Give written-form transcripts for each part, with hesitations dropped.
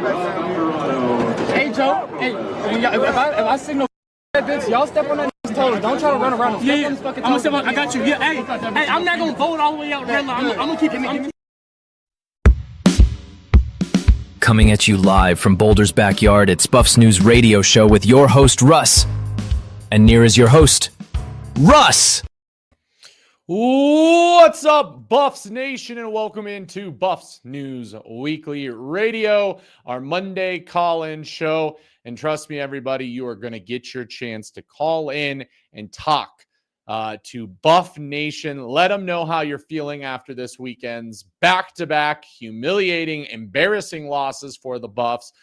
Hey, Joe. Hey, if I signal that bitch, y'all step on that toes. Don't try to run around. Yeah. I'm gonna step on. I got you. Yeah. Hey, I'm not gonna vote all the way out there. I'm gonna keep it. Coming at you live from Boulder's backyard, it's Buffs News Radio Show with your host, Russ. And near is your host, Russ. What's up, Buffs Nation, and welcome into Buffs News Weekly Radio, our Monday call-in show. And trust me, everybody, you are going to get your chance to call in and talk to Buff Nation. Let them know how you're feeling after this weekend's back-to-back humiliating, embarrassing losses for the Buffs.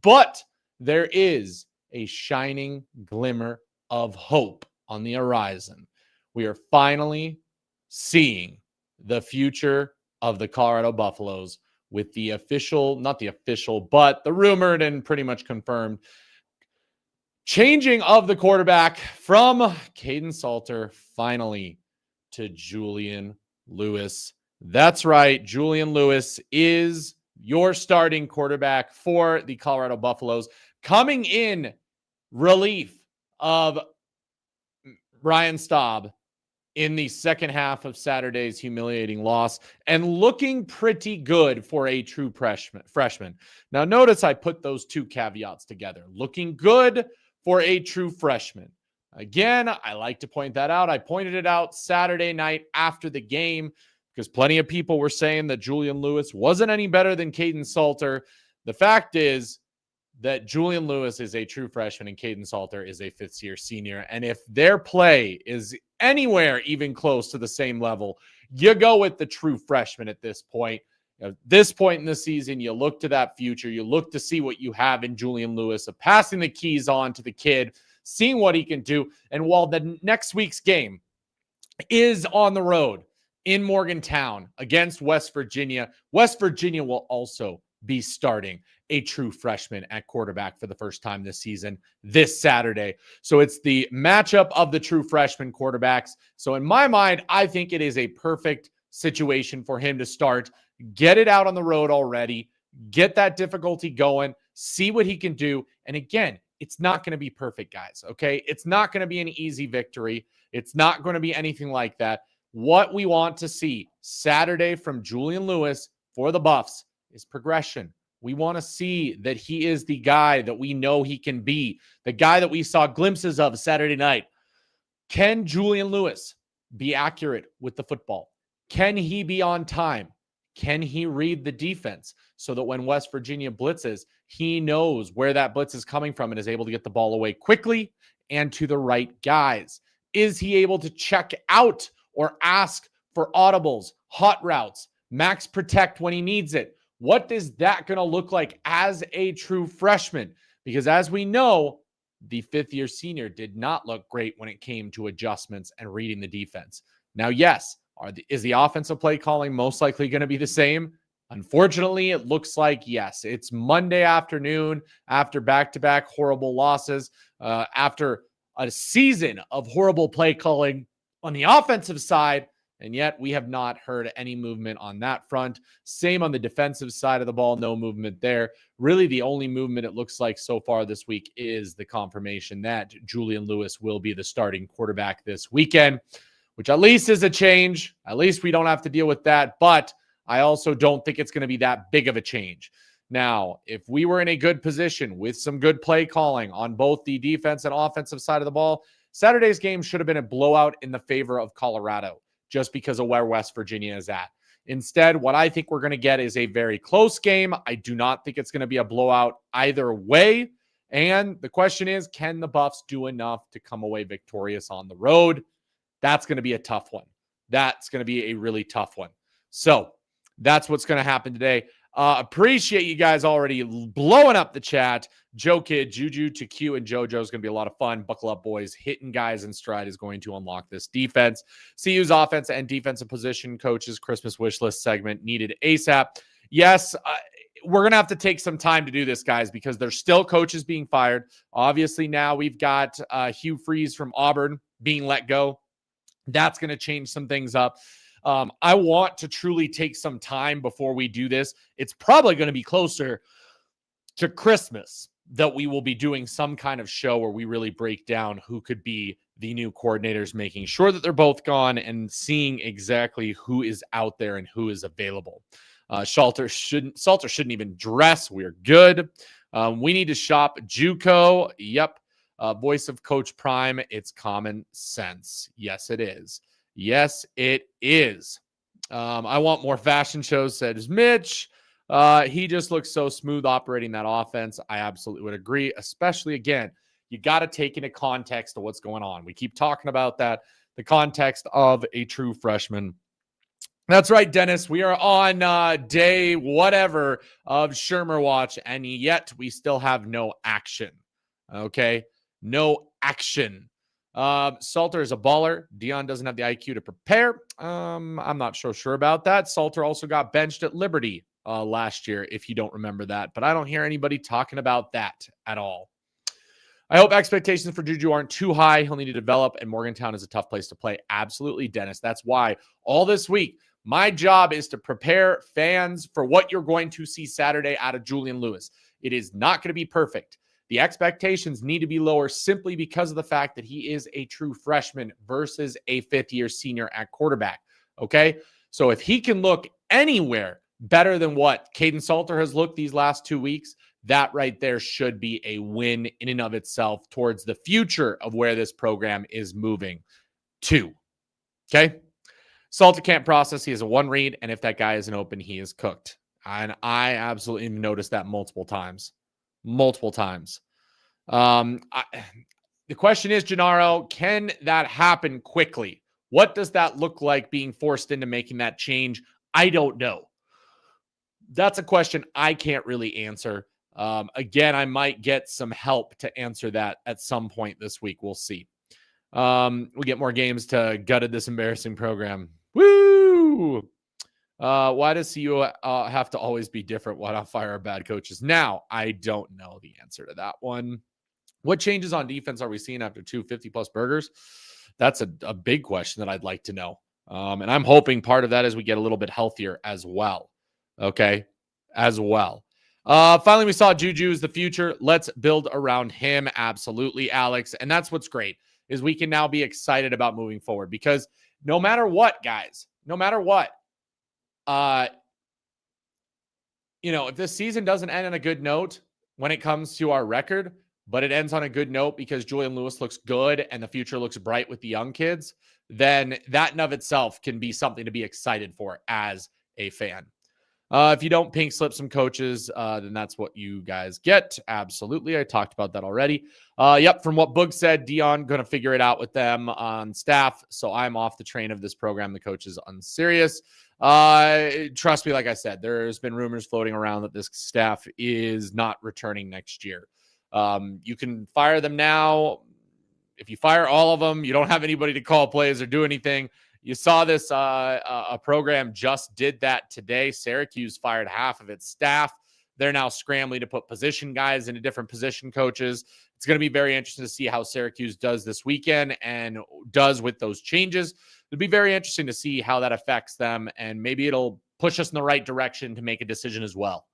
But there is a shining glimmer of hope on the horizon. We are finally seeing the future of the Colorado Buffaloes with the official, not the official, but the rumored and pretty much confirmed changing of the quarterback from Caden Salter finally to Julian Lewis. That's right. Julian Lewis is your starting quarterback for the Colorado Buffaloes, coming in relief of Ryan Staub in the second half of Saturday's humiliating loss, and looking pretty good for a true freshman. Now, notice I put those two caveats together. Looking good for a true freshman. Again, I like to point that out. I pointed it out Saturday night after the game because plenty of people were saying that Julian Lewis wasn't any better than Caden Salter. The fact is that Julian Lewis is a true freshman and Caden Salter is a fifth-year senior. And if their play is anywhere even close to the same level, you go with the true freshman at this point. At this point in the season, you look to that future. You look to see what you have in Julian Lewis, of passing the keys on to the kid, seeing what he can do. And while the next week's game is on the road in Morgantown against West Virginia will also be starting a true freshman at quarterback for the first time this season, this Saturday. So it's the matchup of the true freshman quarterbacks. So in my mind, I think it is a perfect situation for him to start, get it out on the road already, get that difficulty going, see what he can do. And again, it's not going to be perfect, guys, okay? It's not going to be an easy victory. It's not going to be anything like that. What we want to see Saturday from Julian Lewis for the Buffs is progression. We want to see that he is the guy that we know he can be, the guy that we saw glimpses of Saturday night. Can Julian Lewis be accurate with the football? Can he be on time? Can he read the defense so that when West Virginia blitzes, he knows where that blitz is coming from and is able to get the ball away quickly and to the right guys? Is he able to check out or ask for audibles, hot routes, max protect when he needs it? What is that going to look like as a true freshman? Because as we know, the fifth-year senior did not look great when it came to adjustments and reading the defense. Now, yes, is the offensive play calling most likely going to be the same? Unfortunately, it looks like yes. It's Monday afternoon after back-to-back horrible losses, after a season of horrible play calling on the offensive side. And yet we have not heard any movement on that front. Same on the defensive side of the ball, no movement there. Really, the only movement it looks like so far this week is the confirmation that Julian Lewis will be the starting quarterback this weekend, which at least is a change. At least we don't have to deal with that. But I also don't think it's going to be that big of a change. Now, if we were in a good position with some good play calling on both the defense and offensive side of the ball, Saturday's game should have been a blowout in the favor of Colorado, just because of where West Virginia is at. Instead, what I think we're going to get is a very close game. I do not think it's going to be a blowout either way. And the question is, can the Buffs do enough to come away victorious on the road? That's going to be a tough one. That's going to be a really tough one. So that's what's going to happen today. Appreciate you guys already blowing up the chat. Joe Kid, Juju to Q, and JoJo is going to be a lot of fun. Buckle up, boys. Hitting guys in stride is going to unlock this defense. CU's offense and defensive position coaches Christmas wish list segment needed ASAP. Yes, we're going to have to take some time to do this, guys, because there's still coaches being fired. Obviously, now we've got Hugh Freeze from Auburn being let go. That's going to change some things up. I want to truly take some time before we do this. It's probably going to be closer to Christmas that we will be doing some kind of show where we really break down who could be the new coordinators, making sure that they're both gone and seeing exactly who is out there and who is available. Salter shouldn't even dress. We're good. We need to shop JUCO. Yep. Voice of Coach Prime. It's common sense. Yes, it is. Yes, it is. I want more fashion shows, says Mitch. He just looks so smooth operating that offense. I absolutely would agree, especially, again, you got to take into context of what's going on. We keep talking about that, the context of a true freshman. That's right, Dennis. We are on day whatever of Shurmur watch, and yet we still have no action. Okay? No action. Salter is a baller. Dion doesn't have the IQ to prepare. I'm not so sure about that. Salter also got benched at Liberty last year, if you don't remember that. But I don't hear anybody talking about that at all. I hope expectations for Juju aren't too high. He'll need to develop, and Morgantown is a tough place to play. Absolutely, Dennis. That's why all this week, my job is to prepare fans for what you're going to see Saturday out of Julian Lewis. It is not going to be perfect. The expectations need to be lower simply because of the fact that he is a true freshman versus a fifth-year senior at quarterback, okay? So if he can look anywhere better than what Caden Salter has looked these last 2 weeks, that right there should be a win in and of itself towards the future of where this program is moving to, okay? Salter can't process. He has a one read, and if that guy isn't open, he is cooked. And I absolutely noticed that multiple times. The question is, Gennaro, can that happen quickly? What does that look like being forced into making that change? I don't know. That's a question I can't really answer. Again, I might get some help to answer that at some point this week. We'll see. We get more games to gutted this embarrassing program. Woo! Why does CU have to always be different? Why not fire our bad coaches? Now, I don't know the answer to that one. What changes on defense are we seeing after 2 50-plus burgers? That's a big question that I'd like to know. And I'm hoping part of that is we get a little bit healthier as well. Okay? As well. Finally, we saw Juju is the future. Let's build around him. Absolutely, Alex. And that's what's great, is we can now be excited about moving forward, because no matter what, guys, no matter what, if this season doesn't end on a good note when it comes to our record, but it ends on a good note because Julian Lewis looks good and the future looks bright with the young kids, then that in of itself can be something to be excited for as a fan. If you don't pink slip some coaches, then that's what you guys get. Absolutely. I talked about that already. Yep. From what Boog said, Dion going to figure it out with them on staff. So I'm off the train of this program. The coach is unserious. Trust me, like I said, there's been rumors floating around that this staff is not returning next year. You can fire them now. If you fire all of them, you don't have anybody to call plays or do anything. You saw this, a program just did that today. Syracuse fired half of its staff. They're now scrambling to put position guys into different position coaches. It's going to be very interesting to see how Syracuse does this weekend and does with those changes. It'll be very interesting to see how that affects them, and maybe it'll push us in the right direction to make a decision as well.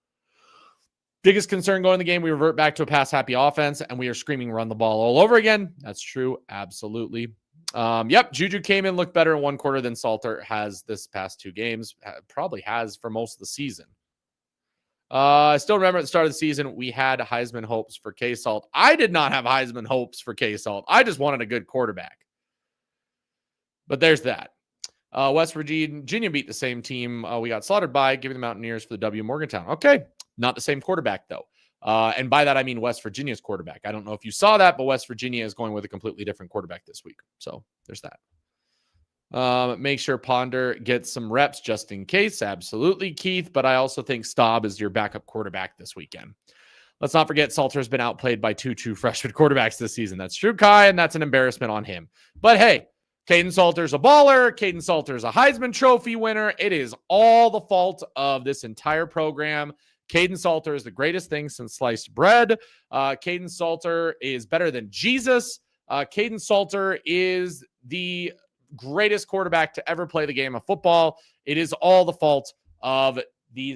Biggest concern going in the game, we revert back to a pass-happy offense, and we are screaming run the ball all over again. That's true. Absolutely. Yep, Juju came in, looked better in one quarter than Salter has this past 2 games. Probably has for most of the season. I still remember at the start of the season, we had Heisman hopes for K-Salt. I did not have Heisman hopes for K-Salt. I just wanted a good quarterback. But there's that. West Virginia beat the same team we got slaughtered by, giving the Mountaineers for the W. Morgantown. Okay, not the same quarterback, though. And by that, I mean West Virginia's quarterback. I don't know if you saw that, but West Virginia is going with a completely different quarterback this week. So there's that. Make sure Ponder gets some reps just in case. Absolutely, Keith. But I also think Staub is your backup quarterback this weekend. Let's not forget Salter has been outplayed by 2 true freshman quarterbacks this season. That's true, Kai, and that's an embarrassment on him. But hey, Caden Salter's a baller. Caden Salter's a Heisman Trophy winner. It is all the fault of this entire program. Caden Salter is the greatest thing since sliced bread. Caden Salter is better than Jesus. Caden Salter is the greatest quarterback to ever play the game of football. It is all the fault of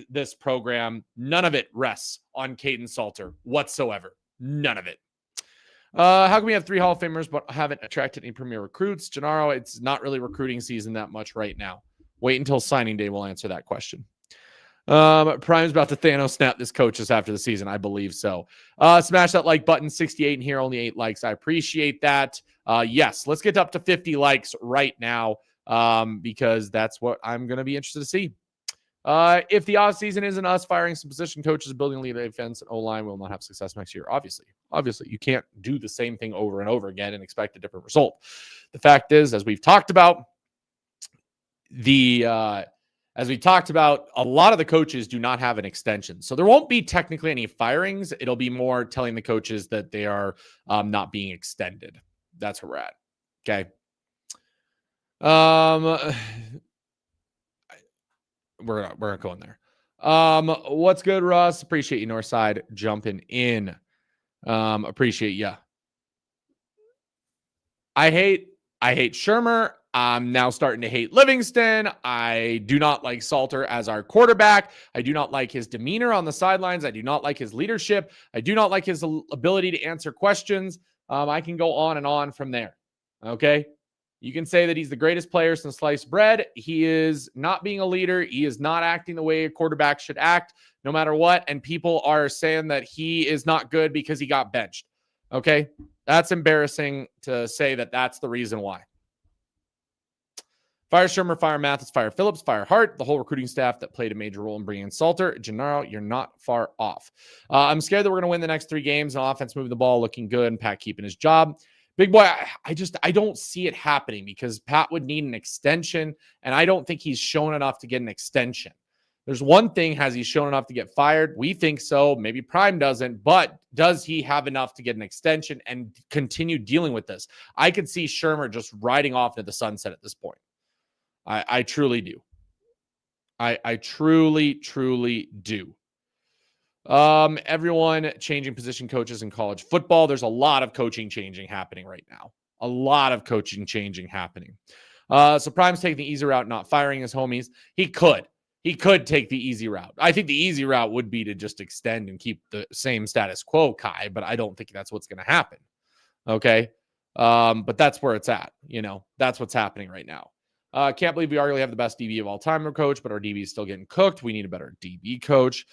this program, none of it rests on Caden Salter whatsoever. None of it. How can we have 3 Hall of Famers but haven't attracted any premier recruits? Gennaro, it's not really recruiting season that much right now. Wait until signing day. We'll answer that question. Prime's about to Thanos snap this coaches after the season. I believe so. Smash that like button. 68 in here, only 8 likes. I appreciate that. Yes, let's get up to 50 likes right now because that's what I'm going to be interested to see. If the offseason isn't us firing some position coaches, building lead defense and O-line, will not have success next year. Obviously, you can't do the same thing over and over again and expect a different result. The fact is, as we've talked about, a lot of the coaches do not have an extension. So there won't be technically any firings. It'll be more telling the coaches that they are not being extended. That's where we're at. Okay. We're not going there. What's good, Russ? Appreciate you, Northside, jumping in. Appreciate ya. I hate Shurmur. I'm now starting to hate Livingston. I do not like Salter as our quarterback. I do not like his demeanor on the sidelines. I do not like his leadership. I do not like his ability to answer questions. I can go on and on from there. Okay. You can say that he's the greatest player since sliced bread. He is not being a leader. He is not acting the way a quarterback should act, no matter what. And people are saying that he is not good because he got benched. Okay. That's embarrassing to say that that's the reason why. Fire Shurmur, fire Mathis, fire Phillips, fire Hart, the whole recruiting staff that played a major role in bringing in Salter. Gennaro, you're not far off. I'm scared that we're going to win the next 3 games. And offense moving the ball, looking good, and Pat keeping his job. Big boy, I don't see it happening because Pat would need an extension, and I don't think he's shown enough to get an extension. There's one thing, has he shown enough to get fired? We think so. Maybe Prime doesn't, but does he have enough to get an extension and continue dealing with this? I could see Shurmur just riding off into the sunset at this point. I truly do. I truly do. Everyone changing position coaches in college football. There's a lot of coaching changing happening right now. A lot of coaching changing happening. So Prime's taking the easy route, not firing his homies. He could take the easy route. I think the easy route would be to just extend and keep the same status quo, Kai, but I don't think that's what's going to happen. Okay. But that's where it's at. That's what's happening right now. Can't believe we arguably have the best DB of all time, coach, but our DB is still getting cooked. We need a better DB coach.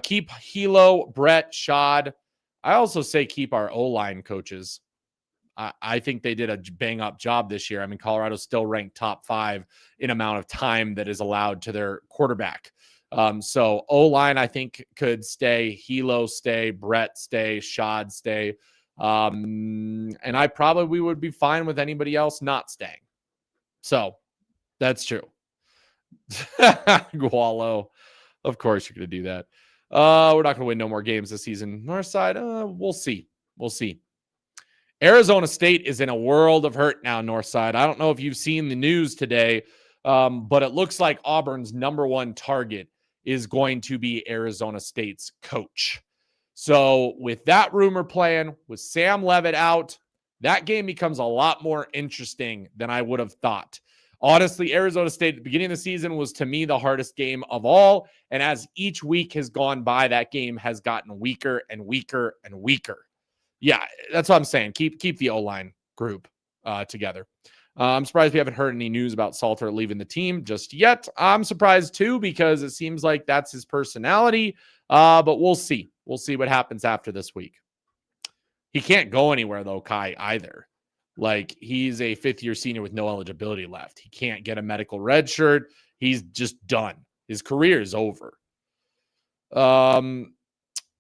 Keep Hilo, Brett, Shad. I also say keep our O-line coaches. I think they did a bang-up job this year. I mean, Colorado's still ranked top 5 in amount of time that is allowed to their quarterback. So O-line, I think, could stay. Hilo stay. Brett stay. Shad stay. And I probably would be fine with anybody else not staying. So that's true. Gualo. Of course you're going to do that. We're not going to win no more games this season. Northside, we'll see. We'll see. Arizona State is in a world of hurt now, Northside. I don't know if you've seen the news today, but it looks like Auburn's number 1 target is going to be Arizona State's coach. So with that rumor playing, with Sam Levitt out, that game becomes a lot more interesting than I would have thought. Honestly, Arizona State at the beginning of the season was, to me, the hardest game of all. And as each week has gone by, that game has gotten weaker and weaker and weaker. Yeah, that's what I'm saying. Keep the O-line group together. I'm surprised we haven't heard any news about Salter leaving the team just yet. I'm surprised, too, because it seems like that's his personality. But we'll see. We'll see what happens after this week. He can't go anywhere, though, Kai, either. Like, he's a 5th-year senior with no eligibility left. He can't get a medical red shirt. He's just done. His career is over.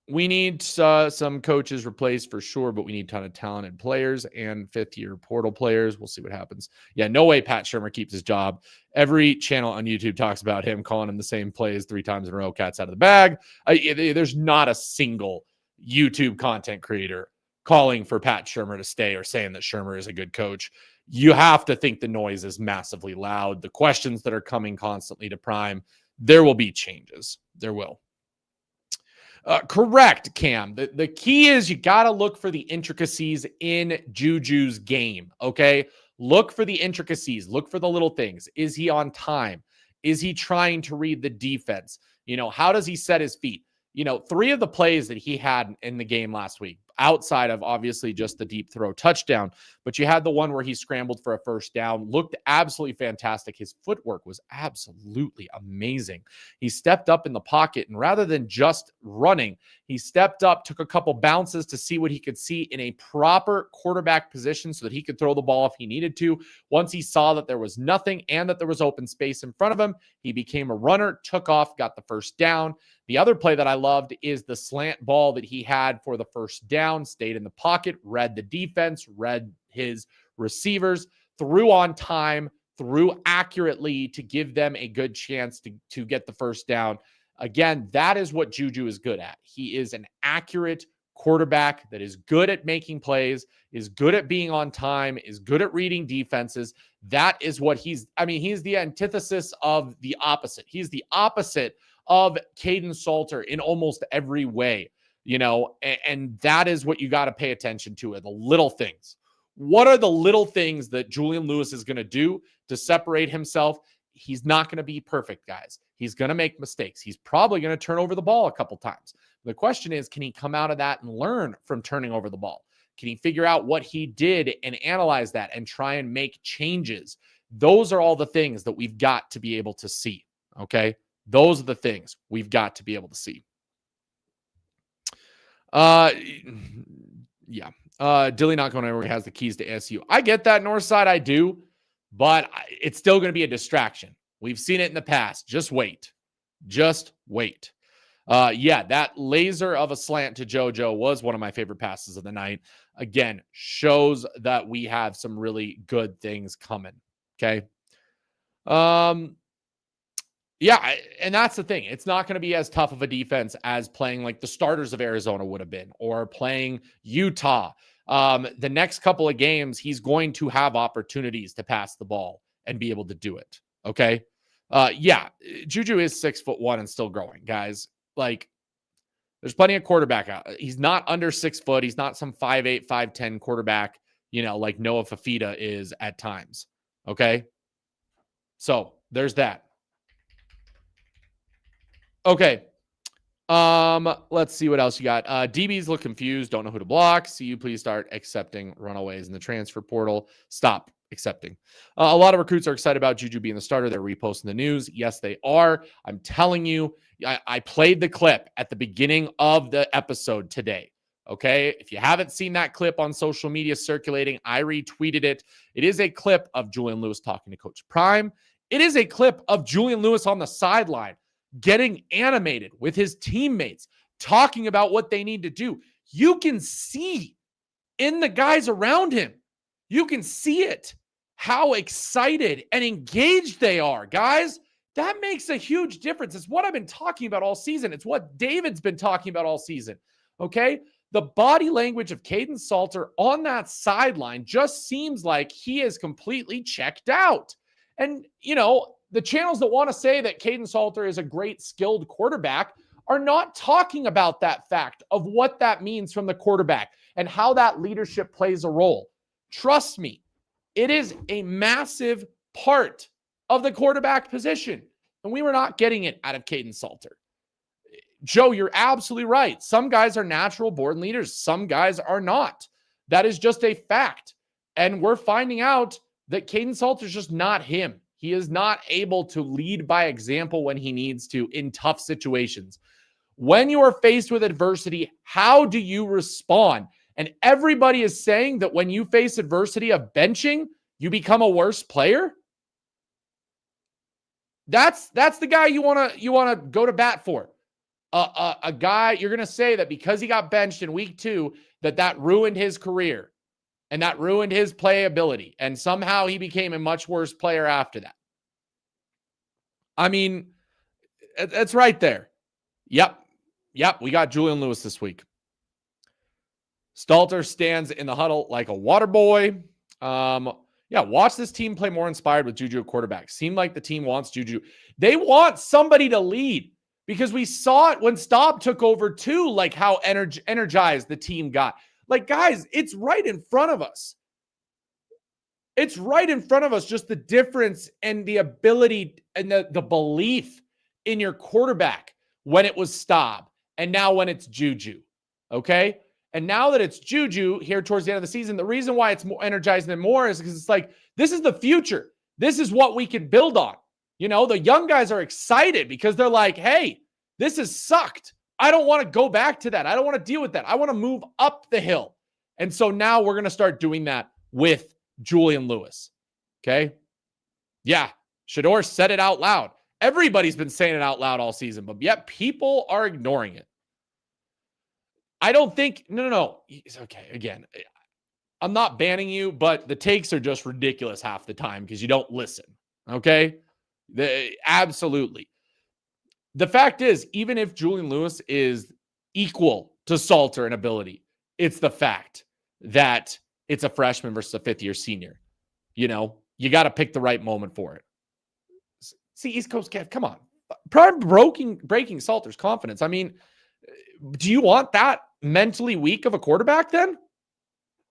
We need some coaches replaced for sure, but we need a ton of talented players and 5th-year portal players. We'll see what happens. Yeah, no way Pat Shurmur keeps his job. Every channel on YouTube talks about him, calling him the same plays 3 times in a row, cat's out of the bag. There's not a single YouTube content creator calling for Pat Shurmur to stay or saying that Shurmur is a good coach. You have to think the noise is massively loud. The questions that are coming constantly to Prime, there will be changes. There will. Correct, Cam. The key is you got to look for the intricacies in Juju's game, okay? Look for the intricacies. Look for the little things. Is he on time? Is he trying to read the defense? How does he set his feet? 3 of the plays that he had in the game last week, outside of obviously just the deep throw touchdown, but you had the one where he scrambled for a first down, looked absolutely fantastic. His footwork was absolutely amazing. He stepped up in the pocket, and rather than just running, he stepped up, took a couple bounces to see what he could see in a proper quarterback position so that he could throw the ball if he needed to. Once he saw that there was nothing and that there was open space in front of him, he became a runner, took off, got the first down. The other play that I loved is the slant ball that he had for the first down, stayed in the pocket, read the defense, read his receivers, threw on time, threw accurately to give them a good chance to get the first down. Again, that is what Juju is good at. He is an accurate quarterback that is good at making plays, is good at being on time, is good at reading defenses. That is what he's the antithesis of the opposite. He's the opposite of Caden Salter in almost every way, and that is what you got to pay attention to, are the little things. What are the little things that Julian Lewis is going to do to separate himself? He's not going to be perfect, guys. He's going to make mistakes. He's probably going to turn over the ball a couple times. The question is, can he come out of that and learn from turning over the ball? Can he figure out what he did and analyze that and try and make changes? Those are all the things that we've got to be able to see, okay? Those are the things we've got to be able to see. Dilly not going anywhere. He has the keys to SU. I get that, Northside. I do, but it's still going to be a distraction. We've seen it in the past. Just wait. That laser of a slant to JoJo was one of my favorite passes of the night. Again, shows that we have some really good things coming. Okay. And that's the thing. It's not going to be as tough of a defense as playing like the starters of Arizona would have been, or playing Utah. The next couple of games, he's going to have opportunities to pass the ball and be able to do it. Okay. Juju is 6'1" and still growing, guys. Like, there's plenty of quarterback out. He's not under 6 foot. He's not some 5'8", 5'10" quarterback, like Noah Fafita is at times. Okay. So there's that. Okay. Let's see what else you got. DBs look confused, don't know who to block. See you please start accepting runaways in the transfer portal. Stop accepting. A lot of recruits are excited about Juju being the starter. They're reposting the news. Yes, they are. I'm telling you, I played the clip at the beginning of the episode today. Okay. If you haven't seen that clip on social media circulating, I retweeted it. It is a clip of Julian Lewis talking to Coach Prime. It is a clip of Julian Lewis on the sideline, getting animated with his teammates, talking about what they need to do. You can see in the guys around him, you can see it, how excited and engaged they are, guys. That makes a huge difference. It's what I've been talking about all season. It's what David's been talking about all season, okay? The body language of Caden Salter on that sideline just seems like he is completely checked out. And, the channels that want to say that Caden Salter is a great skilled quarterback are not talking about that fact of what that means from the quarterback and how that leadership plays a role. Trust me, it is a massive part of the quarterback position, and we were not getting it out of Caden Salter. Joe, you're absolutely right. Some guys are natural born leaders. Some guys are not. That is just a fact. And we're finding out that Caden Salter is just not him. He is not able to lead by example when he needs to in tough situations. When you are faced with adversity, how do you respond? And everybody is saying that when you face adversity of benching, you become a worse player. That's the guy you want to go to bat for. A guy you're going to say that because he got benched in week 2, that ruined his career. And that ruined his playability. And somehow he became a much worse player after that. I mean, that's right there. Yep. We got Julian Lewis this week. Stalter stands in the huddle like a water boy. Watch this team play more inspired with Juju at quarterback. Seemed like the team wants Juju. They want somebody to lead, because we saw it when Staub took over too, like how energized the team got. Like, guys, it's right in front of us. It's right in front of us, just the difference and the ability and the belief in your quarterback when it was Staub and now when it's Juju. Okay? And now that it's Juju here towards the end of the season, the reason why it's more energizing than more is because it's like, this is the future. This is what we can build on. You know, the young guys are excited because they're like, hey, this has sucked. I don't want to go back to that. I don't want to deal with that. I want to move up the hill. And so now we're going to start doing that with Julian Lewis. Okay? Yeah, Shador said it out loud. Everybody's been saying it out loud all season, but yet people are ignoring it. I don't think, no. It's okay. Again, I'm not banning you, but the takes are just ridiculous half the time because you don't listen. Okay? Absolutely. The fact is, even if Julian Lewis is equal to Salter in ability, it's the fact that it's a freshman versus a fifth-year senior. You know, you got to pick the right moment for it. See, East Coast Kev, come on. Prime breaking Salter's confidence. I mean, do you want that mentally weak of a quarterback then?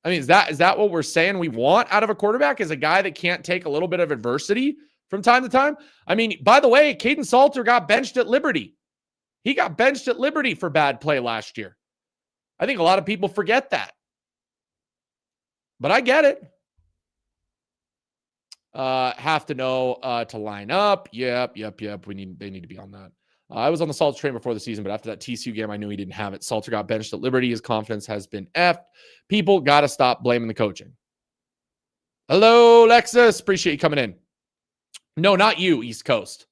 I mean, is that what we're saying we want out of a quarterback, is a guy that can't take a little bit of adversity from time to time? I mean, by the way, Caden Salter got benched at Liberty. He got benched at Liberty for bad play last year. I think a lot of people forget that. But I get it. Have to know to line up. Yep. They need to be on that. I was on the Salter train before the season, but after that TCU game, I knew he didn't have it. Salter got benched at Liberty. His confidence has been effed. People got to stop blaming the coaching. Hello, Lexus. Appreciate you coming in. No, not you, East Coast.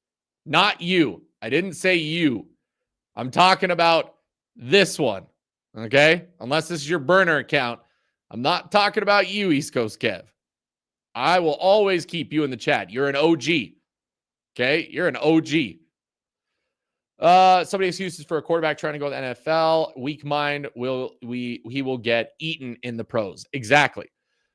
Not you. I didn't say you. I'm talking about this one. Okay? Unless this is your burner account. I'm not talking about you, East Coast Kev. I will always keep you in the chat. You're an OG. Okay? You're an OG. Somebody excuses for a quarterback trying to go to the NFL. Weak mind he will get eaten in the pros. Exactly.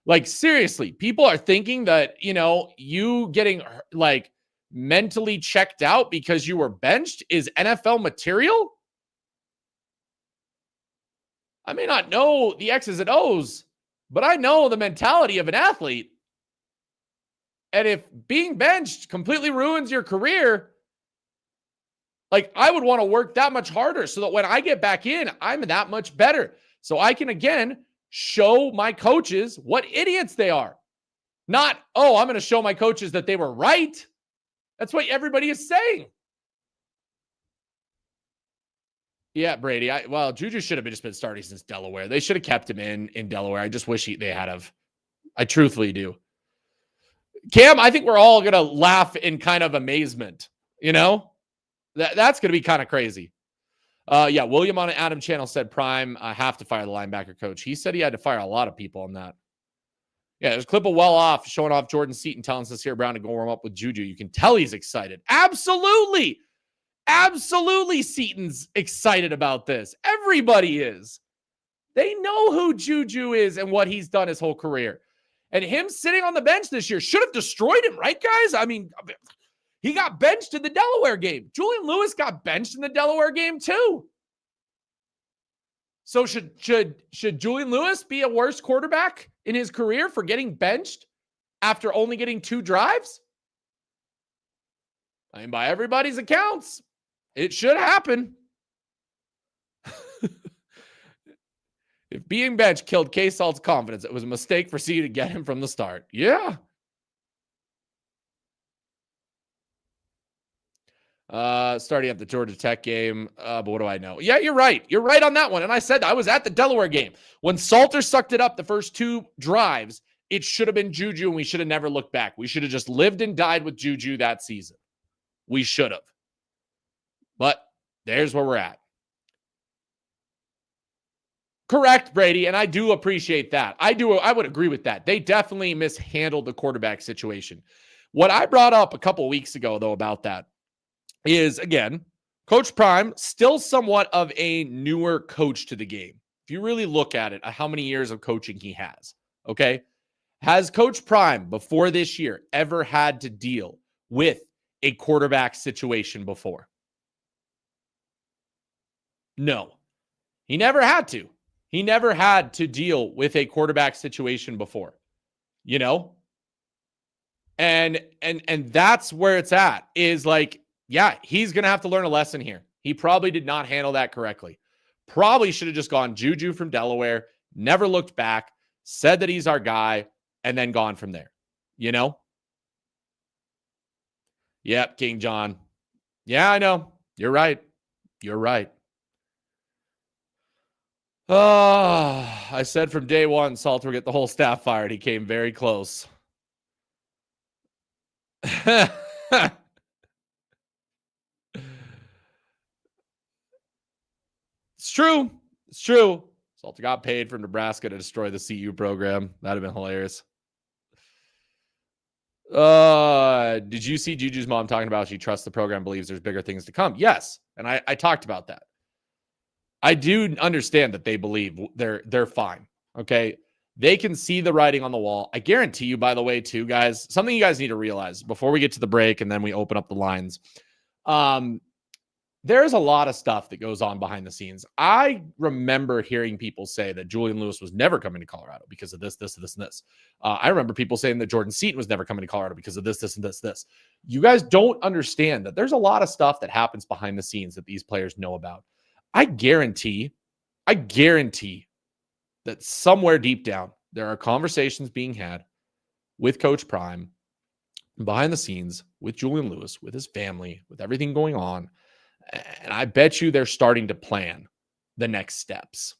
Like, seriously, people are thinking that, you know, you getting like mentally checked out because you were benched is NFL material. I may not know the X's and O's, but I know the mentality of an athlete. And if being benched completely ruins your career, like, I would want to work that much harder so that when I get back in, I'm that much better. So I can, again, show my coaches what idiots they are. Not, oh, I'm going to show my coaches that they were right. That's what everybody is saying. Yeah, Brady. Juju should have just been starting since Delaware. They should have kept him in Delaware. I just wish they had have. I truthfully do. Cam, I think we're all going to laugh in kind of amazement. You know? That's going to be kind of crazy. Yeah, William on Adam channel said Prime, I have to fire the linebacker coach. He said he had to fire a lot of people on that. Yeah, there's a clip of well off showing off Jordan Seaton telling Cecile Brown to go warm up with Juju. You can tell he's excited. Absolutely. Absolutely, Seaton's excited about this. Everybody is. They know who Juju is and what he's done his whole career. And him sitting on the bench this year should have destroyed him, right, guys? I mean, he got benched in the Delaware game. Julian Lewis got benched in the Delaware game too. So should Julian Lewis be a worse quarterback in his career for getting benched after only getting 2 drives? I mean, by everybody's accounts, it should happen. If being benched killed K-Salt's confidence, it was a mistake for C to get him from the start. Yeah. Starting up the Georgia Tech game. But what do I know? Yeah, you're right. You're right on that one. And I said I was at the Delaware game. When Salter sucked it up the first 2 drives, it should have been Juju, and we should have never looked back. We should have just lived and died with Juju that season. We should have. But there's where we're at. Correct, Brady, and I do appreciate that. I would agree with that. They definitely mishandled the quarterback situation. What I brought up a couple weeks ago, though, about that is, again, Coach Prime, still somewhat of a newer coach to the game. If you really look at it, how many years of coaching he has, okay? Has Coach Prime, before this year, ever had to deal with a quarterback situation before? No. He never had to. He never had to deal with a quarterback situation before. You know? And that's where it's at, is like, yeah, he's going to have to learn a lesson here. He probably did not handle that correctly. Probably should have just gone Juju from Delaware, never looked back, said that he's our guy, and then gone from there. You know? Yep, King John. Yeah, I know. You're right. You're right. I said from day one, Salter would get the whole staff fired. He came very close. It's true. It's true. Salter got paid from Nebraska to destroy the CU program. That'd have been hilarious. Did you see Juju's mom talking about she trusts the program, believes there's bigger things to come? Yes. And I talked about that. I do understand that they believe they're fine. Okay. They can see the writing on the wall. I guarantee you, by the way, too, guys, something you guys need to realize before we get to the break and then we open up the lines. There's a lot of stuff that goes on behind the scenes. I remember hearing people say that Julian Lewis was never coming to Colorado because of this, and this. I remember people saying that Jordan Seaton was never coming to Colorado because of this, and this. You guys don't understand that there's a lot of stuff that happens behind the scenes that these players know about. I guarantee that somewhere deep down, there are conversations being had with Coach Prime behind the scenes with Julian Lewis, with his family, with everything going on. And I bet you they're starting to plan the next steps.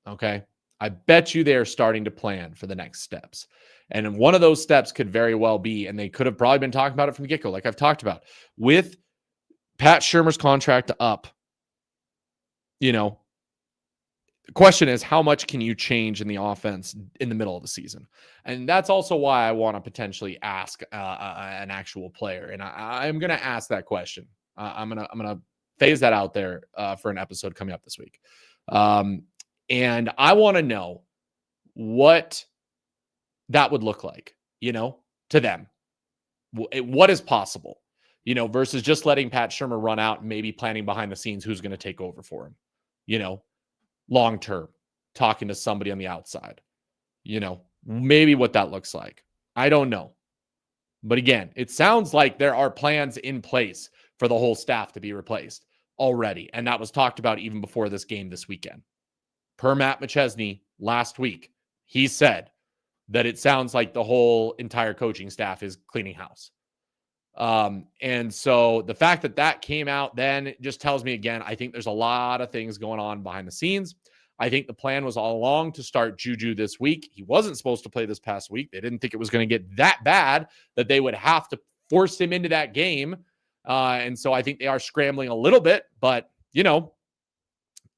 Okay. I bet you they're starting to plan for the next steps. And one of those steps could very well be, and they could have probably been talking about it from the get-go, like I've talked about, with Pat Shurmur's contract up. You know, the question is, how much can you change in the offense in the middle of the season? And that's also why I want to potentially ask an actual player. And I'm going to ask that question. I'm gonna phase that out there for an episode coming up this week. And I want to know what that would look like, you know, to them. What is possible, you know, versus just letting Pat Shurmur run out and maybe planning behind the scenes who's going to take over for him, you know, long term, talking to somebody on the outside, you know, maybe what that looks like. I don't know. But again, it sounds like there are plans in place for the whole staff to be replaced already. And that was talked about even before this game this weekend. Per Matt McChesney last week, he said that it sounds like the whole entire coaching staff is cleaning house. And so the fact that that came out then just tells me again, I think there's a lot of things going on behind the scenes. I think the plan was all along to start Juju this week. He wasn't supposed to play this past week. They didn't think it was going to get that bad that they would have to force him into that game. And so I think they are scrambling a little bit, but, you know,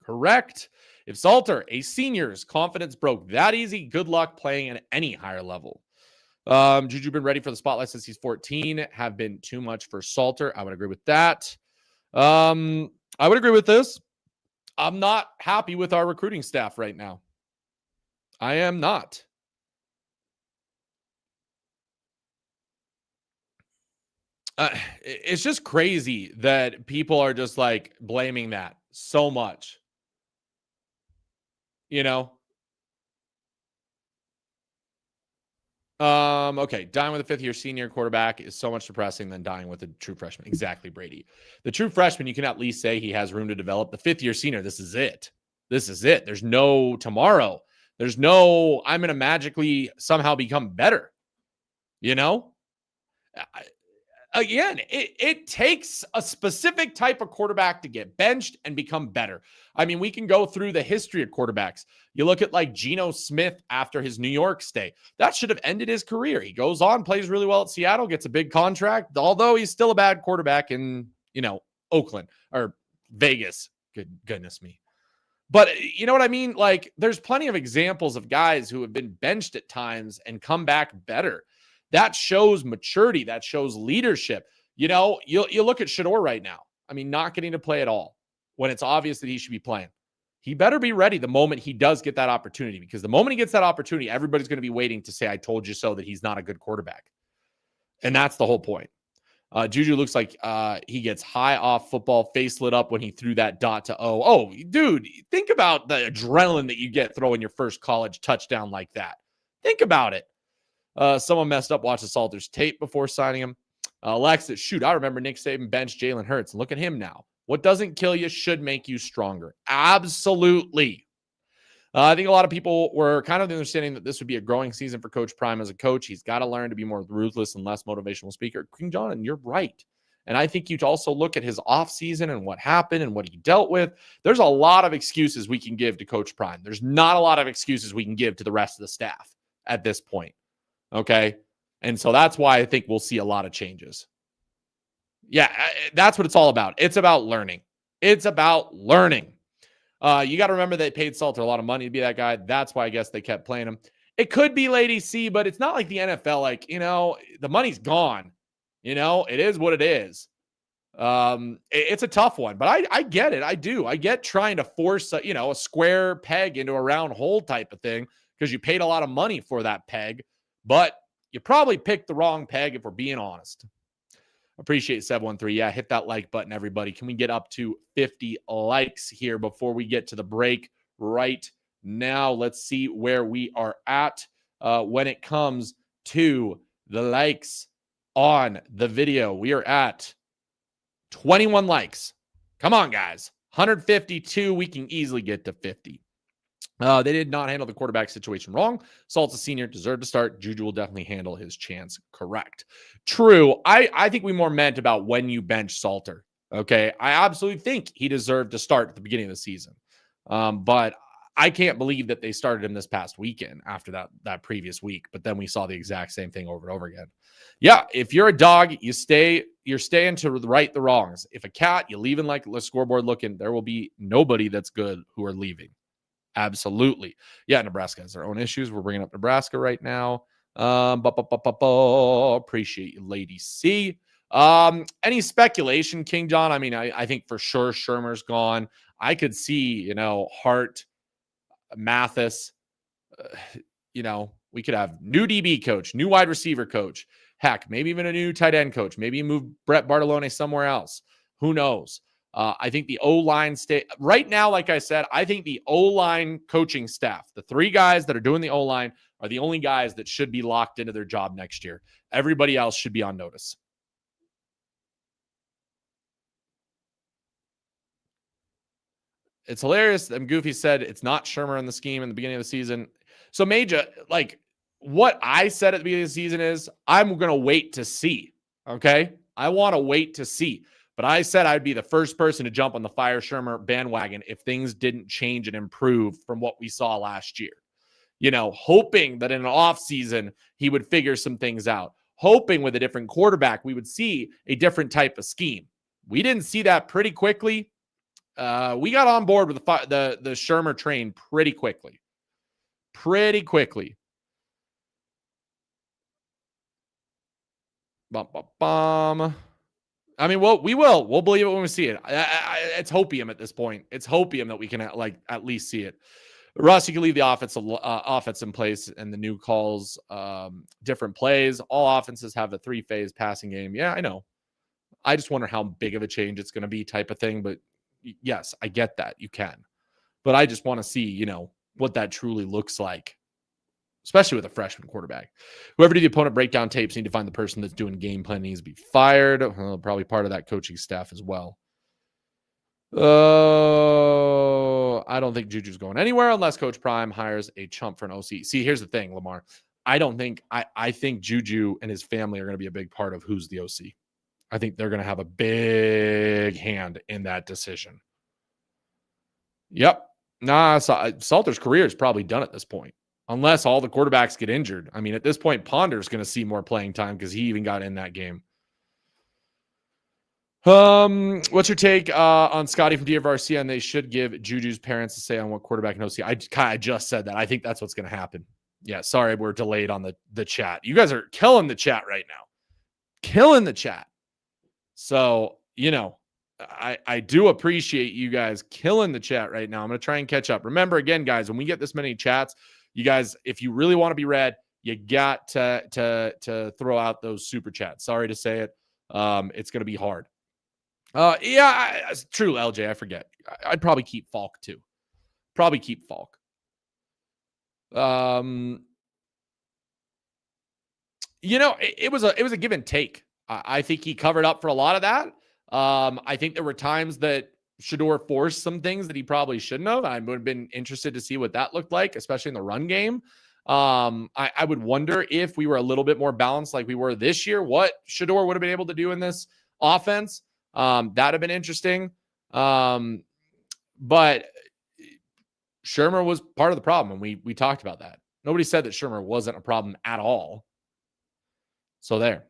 correct. If Salter, a senior's confidence broke that easy, good luck playing at any higher level. Juju been ready for the spotlight since he's 14, have been too much for Salter. I would agree with that. I would agree with this. I'm not happy with our recruiting staff right now. I am not. It's just crazy that people are just like blaming that so much. You know? Okay. Dying with a fifth-year senior quarterback is so much depressing than dying with a true freshman. Exactly, Brady. The true freshman, you can at least say he has room to develop. The fifth-year senior, this is it. This is it. There's no tomorrow. There's no, I'm going to magically somehow become better. You know? Again, it takes a specific type of quarterback to get benched and become better. I mean, we can go through the history of quarterbacks. You look at like Geno Smith after his New York stay. That should have ended his career. He goes on, plays really well at Seattle, gets a big contract, although he's still a bad quarterback in, you know, Oakland or Vegas. Goodness me. But you know what I mean? Like, there's plenty of examples of guys who have been benched at times and come back better. That shows maturity. That shows leadership. You know, you look at Shador right now. I mean, not getting to play at all when it's obvious that he should be playing. He better be ready the moment he does get that opportunity, because the moment he gets that opportunity, everybody's going to be waiting to say, I told you so, that he's not a good quarterback. And that's the whole point. Juju looks like he gets high off football, face lit up when he threw that dot to O. Oh, dude, think about the adrenaline that you get throwing your first college touchdown like that. Think about it. Someone messed up. Watch the Salters tape before signing him. Lex, shoot, I remember Nick Saban benched Jalen Hurts. Look at him now. What doesn't kill you should make you stronger. Absolutely. I think a lot of people were kind of understanding that this would be a growing season for Coach Prime as a coach. He's got to learn to be more ruthless and less motivational speaker. King John, and you're right. And I think you'd also look at his offseason and what happened and what he dealt with. There's a lot of excuses we can give to Coach Prime. There's not a lot of excuses we can give to the rest of the staff at this point. Okay? And so that's why I think we'll see a lot of changes. Yeah, that's what it's all about. It's about learning. It's about learning. You got to remember they paid Salter a lot of money to be that guy. That's why I guess they kept playing him. It could be Lady C, but it's not like the NFL. Like, the money's gone. It is what it is. It's a tough one, but I get it. I do. I get trying to force, a square peg into a round hole type of thing because you paid a lot of money for that peg, but you probably picked the wrong peg if we're being honest. Appreciate 713. Yeah, hit that like button, everybody. Can we get up to 50 likes here before we get to the break right now? Let's see where we are at when it comes to the likes on the video. We are at 21 likes. Come on, guys. 152. We can easily get to 50. They did not handle the quarterback situation wrong. Salt's a senior, deserved to start. Juju will definitely handle his chance correct. True. I think we more meant about when you bench Salter. Okay. I absolutely think he deserved to start at the beginning of the season. But I can't believe that they started him this past weekend after that previous week. But then we saw the exact same thing over and over again. Yeah, if you're a dog, you're staying to right the wrongs. If a cat, you're leaving like the scoreboard looking, there will be nobody that's good who are leaving. Absolutely. Yeah, Nebraska has their own issues. We're bringing up Nebraska right now. Appreciate you, Lady C. Any speculation, King John? I mean, I think for sure Shurmur's gone. I could see, Hart, Mathis, we could have new DB coach, new wide receiver coach. Heck, maybe even a new tight end coach. Maybe you move Brett Bartolone somewhere else. Who knows? I think the O-line right now, like I said, I think the O-line coaching staff, the three guys that are doing the O-line are the only guys that should be locked into their job next year. Everybody else should be on notice. It's hilarious. Goofy said it's not Shurmur in the scheme in the beginning of the season. So Major, what I said at the beginning of the season is I'm going to wait to see. Okay. I want to wait to see. But I said I'd be the first person to jump on the Fire Shurmur bandwagon if things didn't change and improve from what we saw last year. Hoping that in an offseason, he would figure some things out. Hoping with a different quarterback, we would see a different type of scheme. We didn't see that pretty quickly. We got on board with the Shurmur train pretty quickly. Pretty quickly. I mean, we will. We'll believe it when we see it. It's hopium at this point. It's hopium that we can at least see it. Russ, you can leave the offense in place and the new calls, different plays. All offenses have a 3-phase passing game. Yeah, I know. I just wonder how big of a change it's going to be type of thing. But yes, I get that. You can. But I just want to see, what that truly looks like. Especially with a freshman quarterback. Whoever did the opponent breakdown tapes need to find the person that's doing game plan needs to be fired. Probably part of that coaching staff as well. I don't think Juju's going anywhere unless Coach Prime hires a chump for an OC. See, here's the thing, Lamar. I think Juju and his family are going to be a big part of who's the OC. I think they're going to have a big hand in that decision. Yep. Salter's career is probably done at this point. Unless all the quarterbacks get injured. I mean, at this point, Ponder's going to see more playing time because he even got in that game. What's your take on Scotty from DFRC? And they should give Juju's parents a say on what quarterback and OC. I just said that. I think that's what's going to happen. Yeah, sorry, we're delayed on the chat. You guys are killing the chat right now. Killing the chat. So, I do appreciate you guys killing the chat right now. I'm going to try and catch up. Remember, again, guys, when we get this many chats, you guys, if you really want to be read, you got to throw out those super chats. Sorry to say it. It's going to be hard. It's true, LJ. I forget. I'd probably keep Falk too. Probably keep Falk. it was a give and take. I think he covered up for a lot of that. I think there were times that Shedeur forced some things that he probably shouldn't have. I would have been interested to see what that looked like, especially in the run game. I would wonder if we were a little bit more balanced like we were this year, what Shedeur would have been able to do in this offense. That'd have been interesting. But Shurmur was part of the problem, and we talked about that. Nobody said that Shurmur wasn't a problem at all. So there.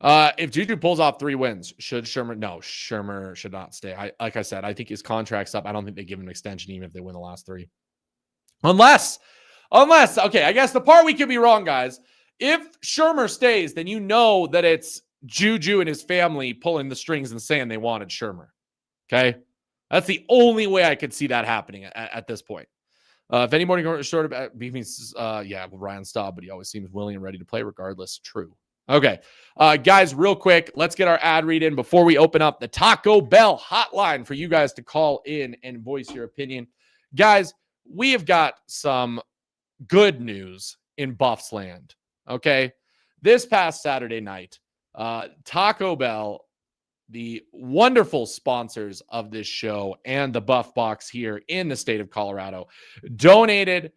If Juju pulls off 3 wins, should Shurmur? No, Shurmur should not stay. Like I said, I think his contract's up. I don't think they give him an extension even if they win the last 3. Unless, okay, I guess the part we could be wrong, guys. If Shurmur stays, then you know that it's Juju and his family pulling the strings and saying they wanted Shurmur. Okay? That's the only way I could see that happening at this point. If anybody short of means, Ryan Staub, but he always seems willing and ready to play regardless. True. Okay. Guys, real quick, let's get our ad read in before we open up the Taco Bell hotline for you guys to call in and voice your opinion. Guys, we have got some good news in Buffs land. Okay. This past Saturday night, Taco Bell, the wonderful sponsors of this show and the Buff Box here in the state of Colorado, donated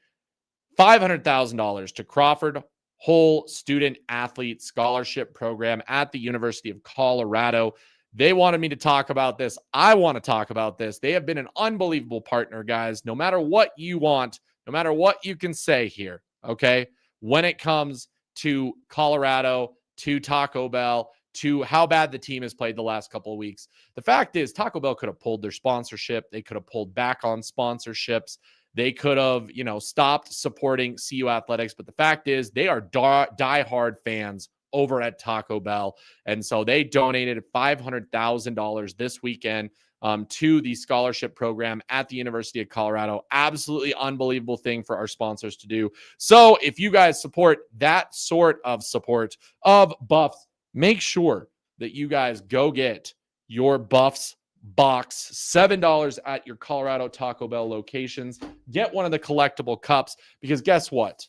$500,000 to Crawford Whole Student Athlete Scholarship Program at the University of Colorado. They wanted me to talk about this. I want to talk about this. They have been an unbelievable partner, guys. No matter what you want, no matter what you can say here, okay, when it comes to Colorado, to Taco Bell, to how bad the team has played the last couple of weeks. The fact is, Taco Bell could have pulled their sponsorship. They could have pulled back on sponsorships. They could have, stopped supporting CU Athletics. But the fact is, they are diehard fans over at Taco Bell. And so they donated $500,000 this weekend to the scholarship program at the University of Colorado. Absolutely unbelievable thing for our sponsors to do. So if you guys support that sort of support of Buffs, make sure that you guys go get your Buffs box, $7 at your Colorado Taco Bell locations. Get one of the collectible cups, because guess what?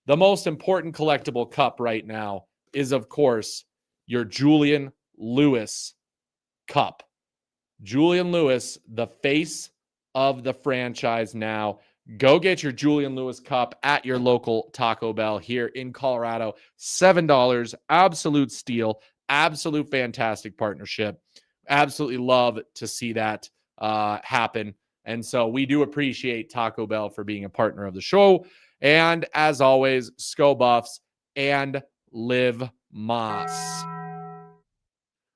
The most important collectible cup right now is, of course, your Julian Lewis cup. Julian Lewis, the face of the franchise now. Go get your Julian Lewis cup at your local Taco Bell here in Colorado. $7, absolute steal, absolute fantastic partnership. Absolutely love to see that happen. And so we do appreciate Taco Bell for being a partner of the show. And as always, Sko Buffs and Live Moss.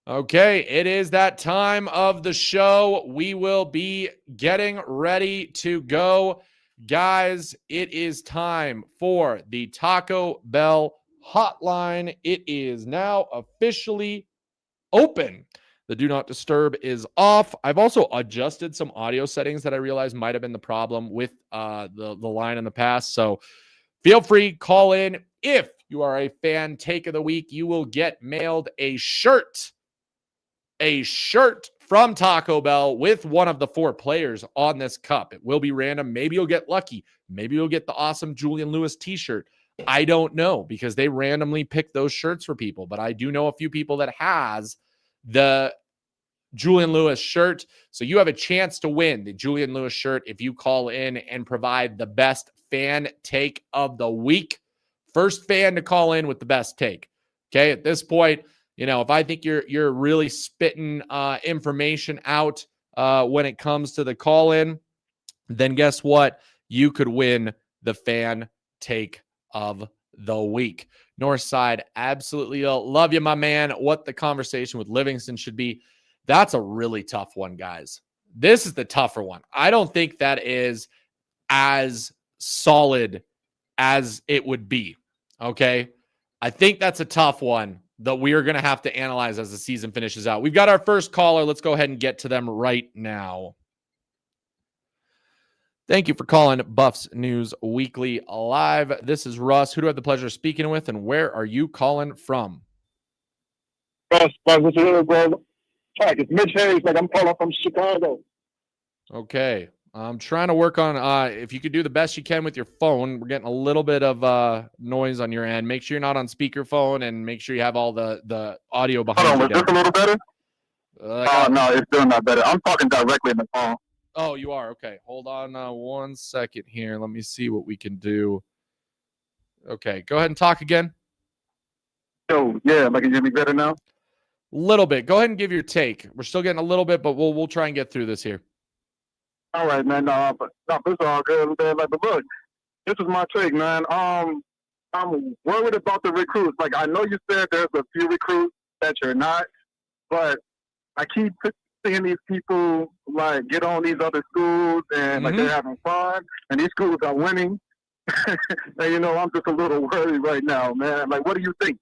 Okay, it is that time of the show. We will be getting ready to go. Guys, it is time for the Taco Bell hotline. It is now officially open. The do not disturb is off. I've also adjusted some audio settings that I realized might have been the problem with the line in the past. So feel free, call in. If you are a fan take of the week, you will get mailed a shirt from Taco Bell with one of the 4 players on this cup. It will be random. Maybe you'll get lucky. Maybe you'll get the awesome Julian Lewis t-shirt. I don't know, because they randomly pick those shirts for people. But I do know a few people that has the Julian Lewis shirt. So you have a chance to win the Julian Lewis shirt if you call in and provide the best fan take of the week. First fan to call in with the best take. Okay, at this point, if I think you're really spitting information out when it comes to the call in, then guess what? You could win the fan take of the week. Northside, absolutely love you, my man. What the conversation with Livingston should be. That's a really tough one, guys. This is the tougher one. I don't think that is as solid as it would be. Okay. I think that's a tough one that we are going to have to analyze as the season finishes out. We've got our first caller. Let's go ahead and get to them right now. Thank you for calling Buffs News Weekly Live. This is Russ. Who do I have the pleasure of speaking with, and where are you calling from? Russ, what's your name, bro? It's Mitch Hayes, like I'm calling from Chicago. Okay. I'm trying to work on if you could do the best you can with your phone. We're getting a little bit of noise on your end. Make sure you're not on speakerphone and make sure you have all the audio behind Hold on, you. was this a little better? No, it's still not better. I'm talking directly in the phone. Oh, you are? Okay. Hold on 1 second here. Let me see what we can do. Okay, go ahead and talk again. Yo, yeah, like, can you hear me better now? Little bit. Go ahead and give your take. We're still getting a little bit, but we'll try and get through this here. All right, man. No, it's all good, man. Like, but look, this is my take, man. I'm worried about the recruits. Like, I know you said there's a few recruits that you're not, but I keep seeing these people like get on these other schools and like they're having fun, and these schools are winning. And I'm just a little worried right now, man. Like, what do you think?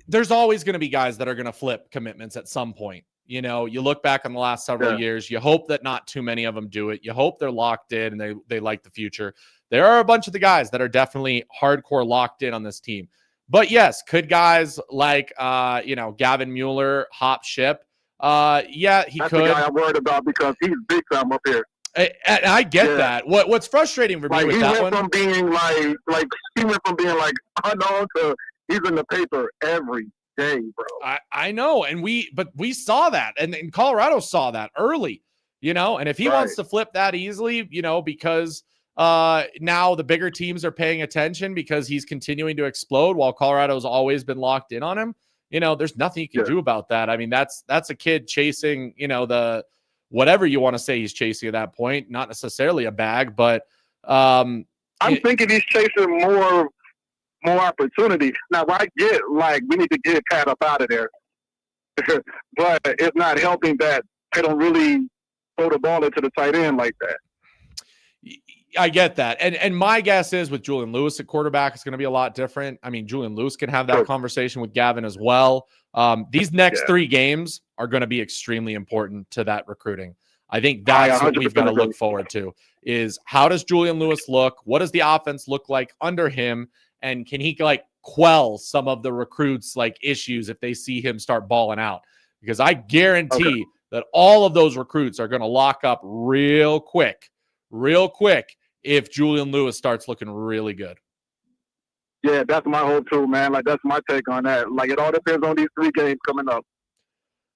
There's always going to be guys that are going to flip commitments at some point. You look back on the last several years, you hope that not too many of them do it. You hope they're locked in and they like the future. There are a bunch of the guys that are definitely hardcore locked in on this team. But yes, could guys like, Gavin Mueller hop ship? Yeah, he That's could. The guy I'm worried about because he's big time up here. And I get that. What's frustrating for me with that one? He went from being like unknown to he's in the paper every day, bro. I know, and we saw that, and Colorado saw that early, and if he wants to flip that easily, because now the bigger teams are paying attention because he's continuing to explode while Colorado's always been locked in on him, there's nothing you can do about that. I mean, that's a kid chasing, the whatever you want to say he's chasing at that point, not necessarily a bag, but I'm thinking he's chasing more opportunity. Now, I get, like, we need to get Pat up out of there. But it's not helping that they don't really throw the ball into the tight end like that. I get that. And my guess is with Julian Lewis at quarterback, it's going to be a lot different. I mean, Julian Lewis can have that conversation with Gavin as well. These next 3 games are going to be extremely important to that recruiting. I think that's what we've got to look forward to is how does Julian Lewis look? What does the offense look like under him? And can he like quell some of the recruits like issues if they see him start balling out? Because I guarantee that all of those recruits are going to lock up real quick if Julian Lewis starts looking really good. Yeah, that's my hope too, man. Like, that's my take on that. Like, it all depends on these 3 games coming up.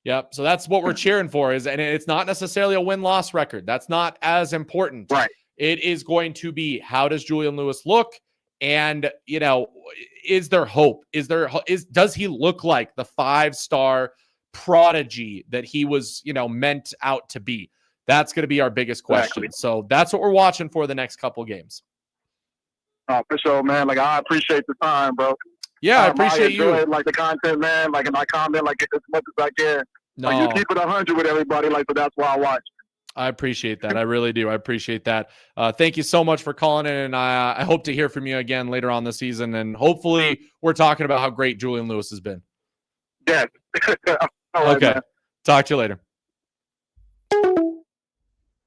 Yep. So that's what we're cheering for and it's not necessarily a win-loss record. That's not as important. Right. It is going to be how does Julian Lewis look? And, is there hope? Does he look like the 5-star prodigy that he was, meant out to be? That's going to be our biggest question. Exactly. So that's what we're watching for the next couple games. Oh, for sure, man. Like, I appreciate the time, bro. Yeah, I appreciate you. Like, the content, man. Like, and I comment like as much as I can. No. Like, you keep it 100 with everybody. Like, so that's why I watch. I appreciate that. I really do. I appreciate that. Thank you so much for calling in. And I hope to hear from you again later on this season. And hopefully we're talking about how great Julian Lewis has been. Yeah. All right, okay. Man. Talk to you later.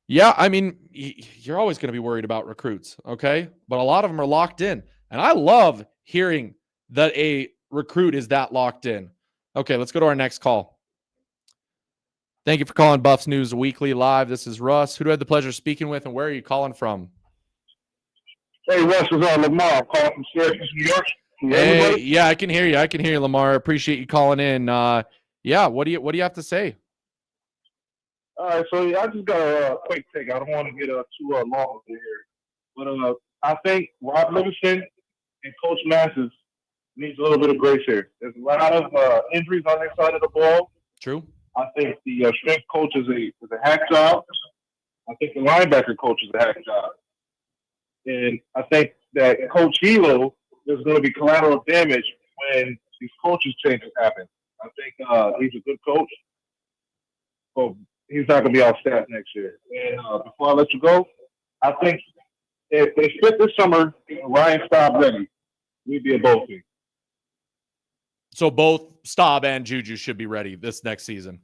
Yeah, I mean, you're always going to be worried about recruits, okay? But a lot of them are locked in. And I love hearing that a recruit is that locked in. Okay, let's go to our next call. Thank you for calling Buffs News Weekly Live. This is Russ. Who do I have the pleasure of speaking with, and where are you calling from? Hey, Russ, is on Lamar. I'm calling from Syracuse, New York. Hey, yeah, I can hear you. I can hear you, Lamar. Appreciate you calling in. Yeah, what do you have to say? All right, so I just got a quick take. I don't want to get too long here, but I think Rob Livingston and Coach Masters needs a little bit of grace here. There's a lot of injuries on their side of the ball. True. I think the strength coach is a hack job. I think the linebacker coach is a hack job, and I think that Coach Hilo there's going to be collateral damage when these coaches changes happen. I think he's a good coach. So he's not going to be our staff next year. And before I let you go, I think if they fit this summer, Ryan Staub ready, we'd be a bowl team. So both Staub and Juju should be ready this next season.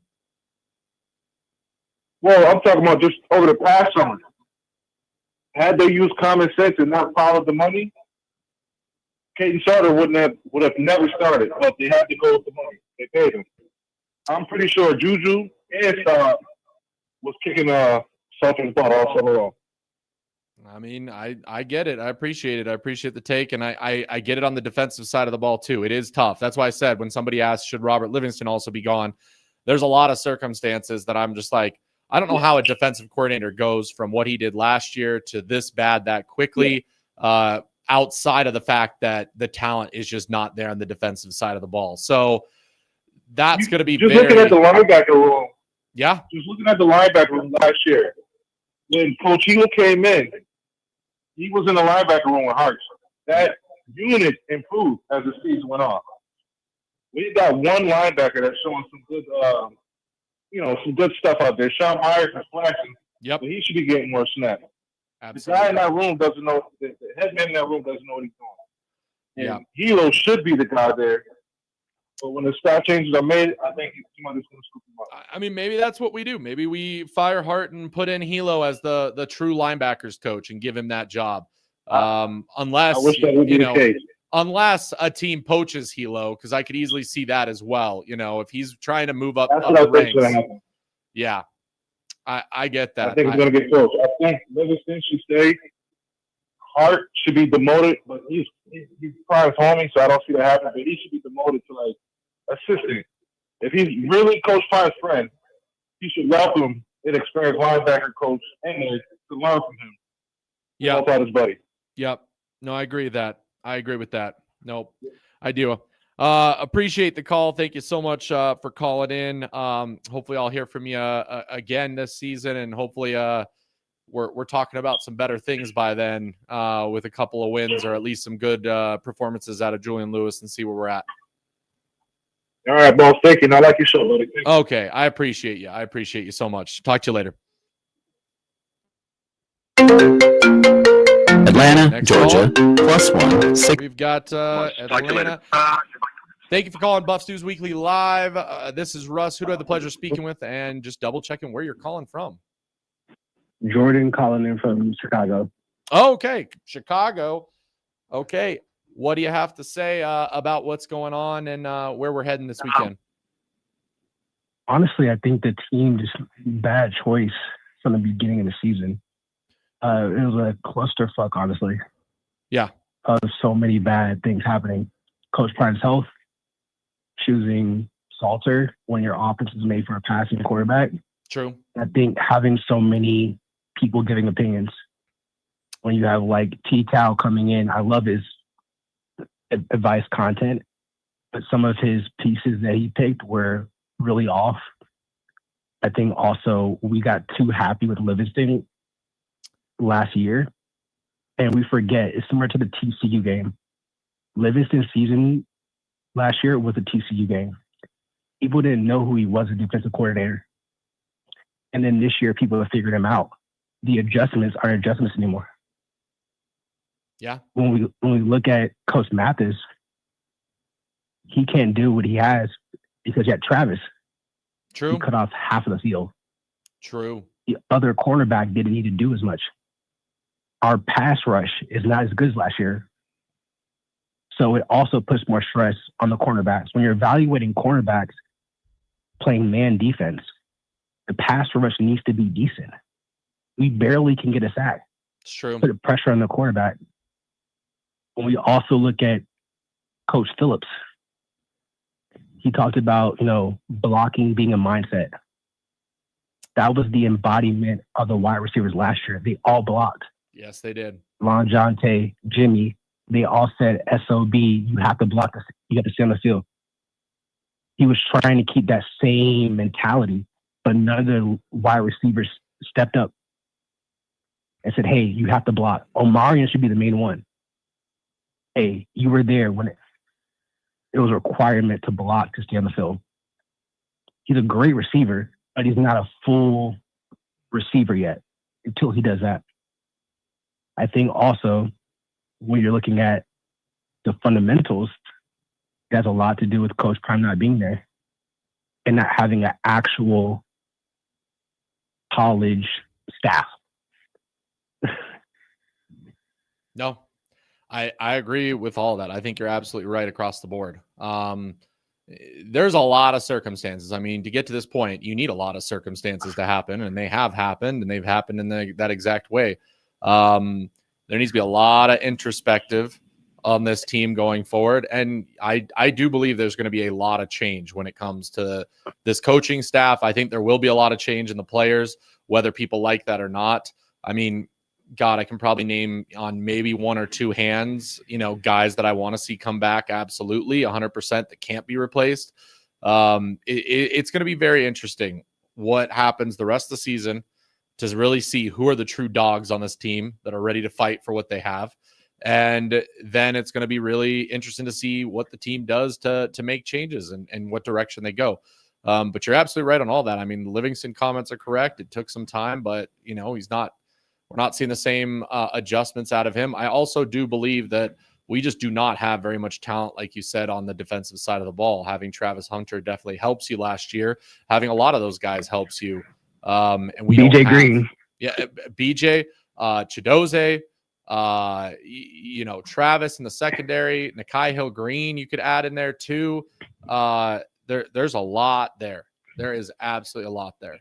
Well, I'm talking about just over the past summer. Had they used common sense and not followed the money, Caden Sarter would have never started, but they had to go with the money. They paid him. I'm pretty sure Juju and Staub was kicking Sultan's ball all summer long. I mean, I get it. I appreciate it. I appreciate the take, and I get it on the defensive side of the ball too. It is tough. That's why I said when somebody asked, should Robert Livingston also be gone? There's a lot of circumstances that I'm just like, I don't know how a defensive coordinator goes from what he did last year to this bad that quickly, outside of the fact that the talent is just not there on the defensive side of the ball. So that's going to be just looking at the linebacker room. Yeah. Just looking at the linebacker room last year, when Coach Eagle came in, he was in the linebacker room with Hartz. That unit improved as the season went on. We've got one linebacker that's showing some good, some good stuff out there. Sean Myers is flashing. Yep. But he should be getting more snaps. Absolutely. The guy in that room doesn't know. The head man in that room doesn't know what he's doing. And yeah. Hilo should be the guy there. But when the staff changes are made, I think somebody's going to scoop him up. I mean, maybe that's what we do. Maybe we fire Hart and put in Hilo as the true linebackers coach and give him that job. Unless I wish that would be the case. Unless a team poaches Hilo, because I could easily see that as well. If he's trying to move up, that's up what the I think's going to ranks. happen. Yeah, I get that. I think it's going to get close. I think Livingston should stay. Hart should be demoted, but he's prime homie, so I don't see that happening. But he should be demoted to like assistant. If he's really Coach Prime's friend, he should welcome an experienced linebacker coach in there to learn from him. Yeah, help out his buddy. Yep. No, I agree with that. I agree with that. Nope, I do. Appreciate the call. Thank you so much for calling in. Hopefully, I'll hear from you again this season, and hopefully, we're talking about some better things by then with a couple of wins or at least some good performances out of Julian Lewis and see where we're at. All right, boss. Thank you. I like your show, buddy. Okay. I appreciate you. I appreciate you so much. Talk to you later. Atlanta, Next Georgia, call. +1 6. We've got Atlanta. Thank you for calling Buffs News Weekly Live. This is Russ. Who do I have the pleasure of speaking with? And just double checking where you're calling from. Jordan calling in from Chicago. Okay, Chicago. Okay, what do you have to say about what's going on and where we're heading this weekend? Honestly, I think the team just bad choice from the beginning of the season. It was a clusterfuck, honestly. Yeah. Of so many bad things happening. Coach Prime's health, choosing Salter when your offense is made for a passing quarterback. True. I think having so many people giving opinions when you have like T-Cow coming in. I love his advice content, but some of his pieces that he picked were really off. I think also we got too happy with Livingston last year, and we forget it's similar to the TCU game. Livingston's season last year was a TCU game. People didn't know who he was as defensive coordinator. And then this year, people have figured him out. The adjustments aren't adjustments anymore. Yeah. When we look at Coach Mathis, he can't do what he has because you had Travis. True. He cut off half of the field. True. The other cornerback didn't need to do as much. Our pass rush is not as good as last year. So it also puts more stress on the cornerbacks. When you're evaluating cornerbacks playing man defense, the pass rush needs to be decent. We barely can get a sack. It's true. Put pressure on the quarterback. When we also look at Coach Phillips, he talked about, blocking being a mindset. That was the embodiment of the wide receivers last year. They all blocked. Yes, they did. Lon Jonte, Jimmy, they all said SOB, you have to block us. You have to stay on the field. He was trying to keep that same mentality, but none of the wide receivers stepped up and said, hey, you have to block. Omarion should be the main one. Hey, you were there when it was a requirement to block to stay on the field. He's a great receiver, but he's not a full receiver yet until he does that. I think also when you're looking at the fundamentals, it has a lot to do with Coach Prime not being there and not having an actual college staff. No, I agree with all that. I think you're absolutely right across the board. there's a lot of circumstances. I mean, to get to this point, you need a lot of circumstances to happen, and they have happened, and they've happened in that exact way. There needs to be a lot of introspective on this team going forward. And I do believe there's going to be a lot of change when it comes to this coaching staff. I think there will be a lot of change in the players, whether people like that or not. I mean, God, I can probably name on maybe one or two hands, guys that I want to see come back. Absolutely. 100% that can't be replaced. It's going to be very interesting what happens the rest of the season to really see who are the true dogs on this team that are ready to fight for what they have. And then it's going to be really interesting to see what the team does to make changes and what direction they go. But you're absolutely right on all that. I mean, the Livingston comments are correct. It took some time, but we're not seeing the same adjustments out of him. I also do believe that we just do not have very much talent, like you said, on the defensive side of the ball. Having Travis Hunter definitely helps you last year. Having a lot of those guys helps you. And we BJ Green. Yeah, BJ, Chidoze, Travis in the secondary, Nakai Hill Green, you could add in there too. There's a lot there. There is absolutely a lot there.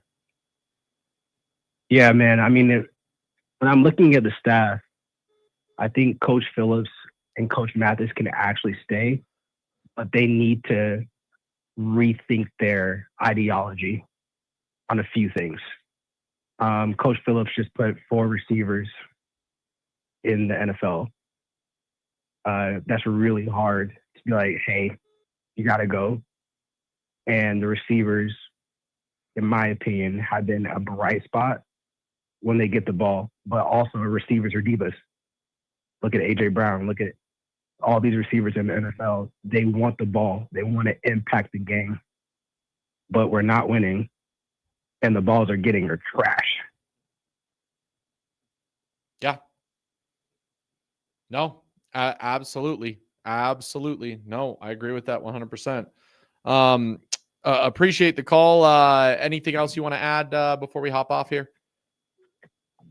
Yeah, man. I mean, when I'm looking at the staff, I think Coach Phillips and Coach Mathis can actually stay, but they need to rethink their ideology on a few things. Coach Phillips just put 4 receivers in the NFL. That's really hard to be like, hey, you got to go. And the receivers, in my opinion, have been a bright spot when they get the ball, but also receivers are divas. Look at A.J. Brown. Look at all these receivers in the NFL. They want the ball. They want to impact the game, but we're not winning, and the balls are getting are trash. Yeah. No, absolutely. Absolutely. No, I agree with that 100%. Appreciate the call. Anything else you want to add before we hop off here?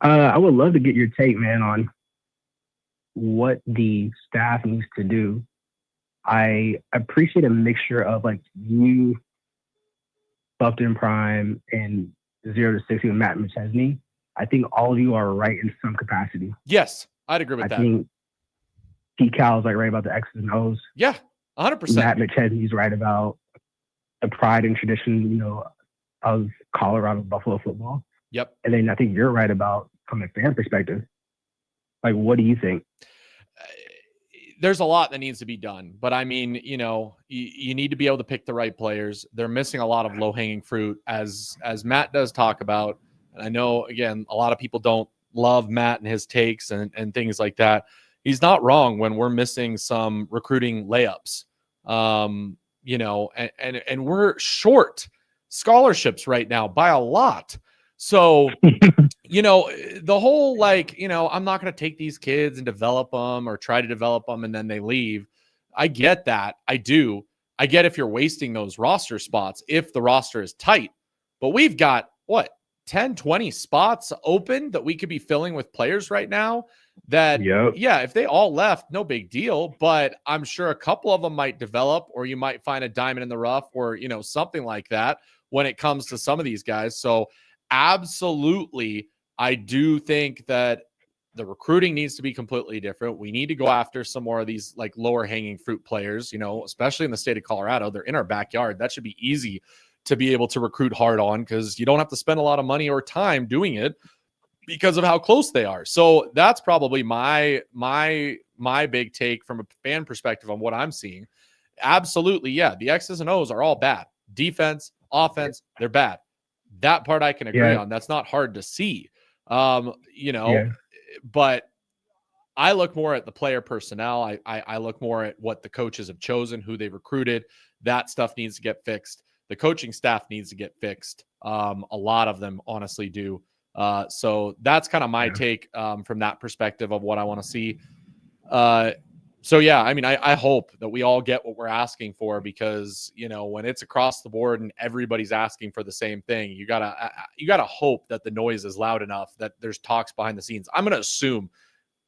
I would love to get your take, man, on what the staff needs to do. I appreciate a mixture of like you, Buffton Prime, and 0 to 60 with Matt McChesney. I think all of you are right in some capacity. Yes, I'd agree with that. I think T-Cal's like right about the X's and O's. Yeah, 100%. Matt McChesney's right about the pride and tradition, of Colorado Buffalo football. Yep. And then I think you're right about from a fan perspective. Like, what do you think? There's a lot that needs to be done, but I mean, you need to be able to pick the right players. They're missing a lot of low-hanging fruit, as Matt does talk about. And I know, again, a lot of people don't love Matt and his takes and things like that. He's not wrong when we're missing some recruiting layups, and we're short scholarships right now by a lot. So, the whole I'm not going to take these kids and develop them or try to develop them and then they leave. I get that. I do. I get if you're wasting those roster spots, if the roster is tight, but we've got 10, 20 spots open that we could be filling with players right now that, if they all left, no big deal, but I'm sure a couple of them might develop, or you might find a diamond in the rough or, something like that when it comes to some of these guys. So absolutely, I do think that the recruiting needs to be completely different. We need to go after some more of these like lower hanging fruit players, especially in the state of Colorado. They're in our backyard. That should be easy to be able to recruit hard on, because you don't have to spend a lot of money or time doing it because of how close they are. So that's probably my big take from a fan perspective on what I'm seeing. Absolutely. Yeah. The X's and O's are all bad. Defense, offense, they're bad. That part I can agree on. That's not hard to see. But I look more at the player personnel. I look more at what the coaches have chosen, who they recruited. That stuff needs to get fixed. The coaching staff needs to get fixed. A lot of them honestly do. So that's kind of my take from that perspective of what I want to see. I hope that we all get what we're asking for, because, when it's across the board and everybody's asking for the same thing, you gotta hope that the noise is loud enough that there's talks behind the scenes. I'm going to assume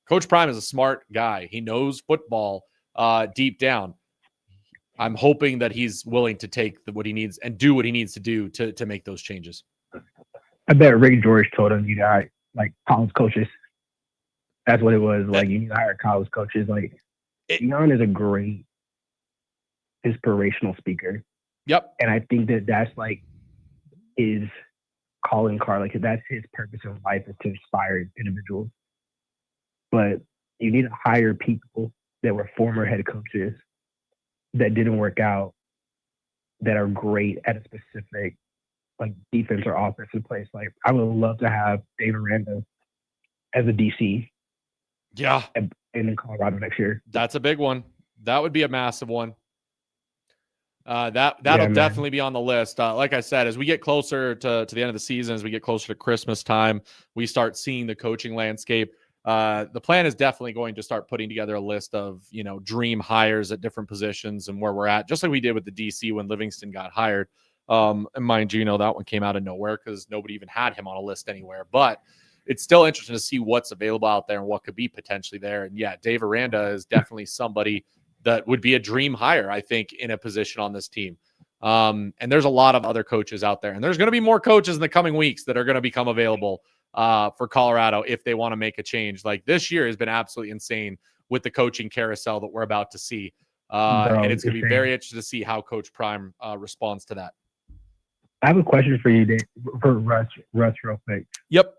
Coach Prime is a smart guy. He knows football deep down. I'm hoping that he's willing to take what he needs and do what he needs to do to make those changes. I bet Rick George told him you got like college coaches. That's what it was. Like you need to hire college coaches. Like Deion is a great inspirational speaker. Yep. And I think that's like his calling card. Like that's his purpose in life is to inspire individuals. But you need to hire people that were former head coaches that didn't work out, that are great at a specific like defense or offensive place. Like I would love to have Dave Aranda as a DC. Yeah. And in Colorado next year. That's a big one. That would be a massive one. That'll definitely be on the list. Like I said, as we get closer to the end of the season, as we get closer to Christmas time, we start seeing the coaching landscape. The plan is definitely going to start putting together a list of, dream hires at different positions and where we're at, just like we did with the DC when Livingston got hired. And mind you, that one came out of nowhere because nobody even had him on a list anywhere. But it's still interesting to see what's available out there and what could be potentially there. And yeah, Dave Aranda is definitely somebody that would be a dream hire, I think, in a position on this team. And there's a lot of other coaches out there. And there's going to be more coaches in the coming weeks that are going to become available for Colorado if they want to make a change. Like this year has been absolutely insane with the coaching carousel that we're about to see. And it's going to be very interesting to see how Coach Prime responds to that. I have a question for you, Dave, for Russ real quick. Yep.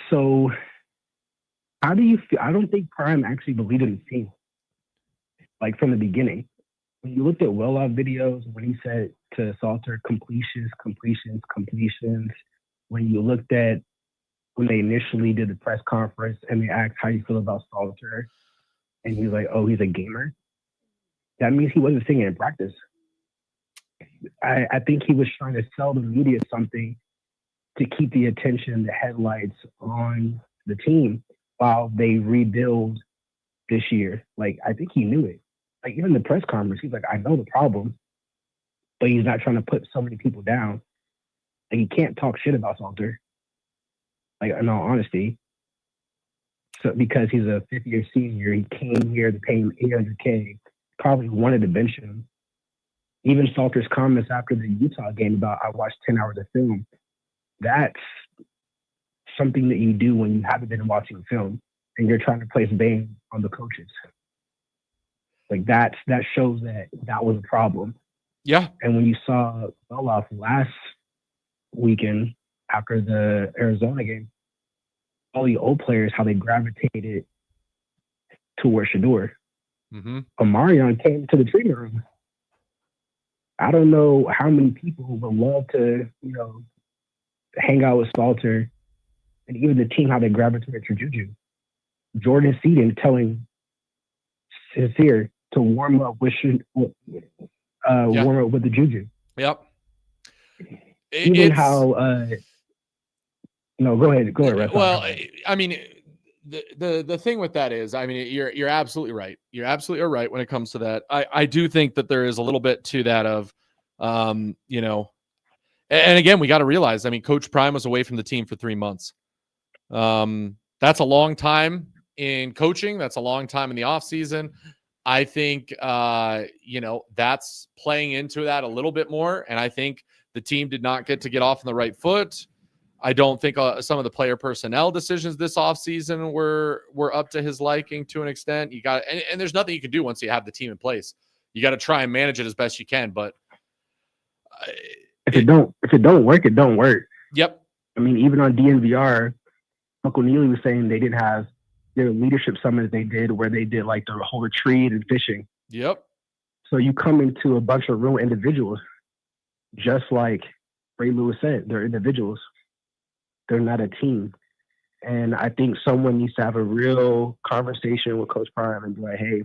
So how do you feel? I don't think Prime actually believed in the team, like from the beginning. When you looked at well-off videos, when he said to Salter, completions. When you looked at when they initially did the press conference and they asked how you feel about Salter, and he's like, oh, he's a gamer. That means he wasn't singing in practice. I think he was trying to sell the media something to keep the attention, the headlights on the team while they rebuild this year. Like, I think he knew it. Like, even the press conference, he's like, I know the problem, but he's not trying to put so many people down. Like, he can't talk shit about Salter. Like, in all honesty. So, because he's a fifth-year senior, he came here to pay him $800K, probably wanted to bench him. Even Salter's comments after the Utah game about, I watched 10 hours of film, that's something that you do when you haven't been watching film and you're trying to place blame on the coaches. Like that shows that was a problem. Yeah. And when you saw Beloff last weekend after the Arizona game, all the old players, how they gravitated towards Shador. Mm-hmm. Omarion came to the treatment room. I don't know how many people would love to, hang out with Salter, and even the team, how they gravitated to Juju. Jordan Seaton telling Sincere to warm up with warm up with the Juju. Yep. Even how no, go ahead, Russ. Well, I mean, the thing with that is, I mean, you're absolutely right. You're absolutely right when it comes to that. I do think that there is a little bit to that of, and again, we got to realize, I mean, Coach Prime was away from the team for 3 months. That's a long time in coaching. That's a long time in the off season. I think, that's playing into that a little bit more. And I think the team did not get off on the right foot. I don't think some of the player personnel decisions this offseason were up to his liking to an extent. You got and there's nothing you can do once you have the team in place. You got to try and manage it as best you can. But if it don't work, it don't work. Yep. I mean, even on DNVR, Uncle Neely was saying they didn't have their leadership summits they did where they did like the whole retreat and fishing. Yep. So you come into a bunch of real individuals, just like Ray Lewis said, they're individuals. They're not a team. And I think someone needs to have a real conversation with Coach Prime and be like, hey,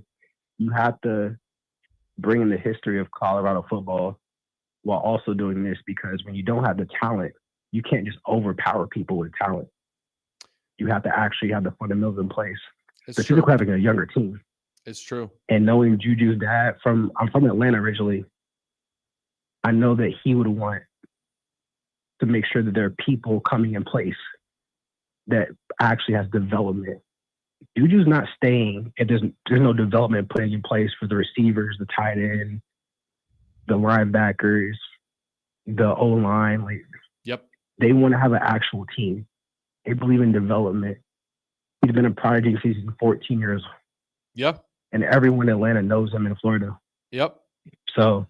you have to bring in the history of Colorado football while also doing this, because when you don't have the talent, you can't just overpower people with talent. You have to actually have the fundamentals in place. Specifically having a younger team. It's true. And knowing Juju's dad I'm from Atlanta originally, I know that he would want to make sure that there are people coming in place that actually has development Juju's not staying, and there's no development put in place for the receivers, the tight end, the linebackers, the O-line. Like, Yep. they want to have an actual team. They believe in development. He's been a prodigy since he's 14 years old. Yep. And everyone in Atlanta knows him in Florida. Yep. So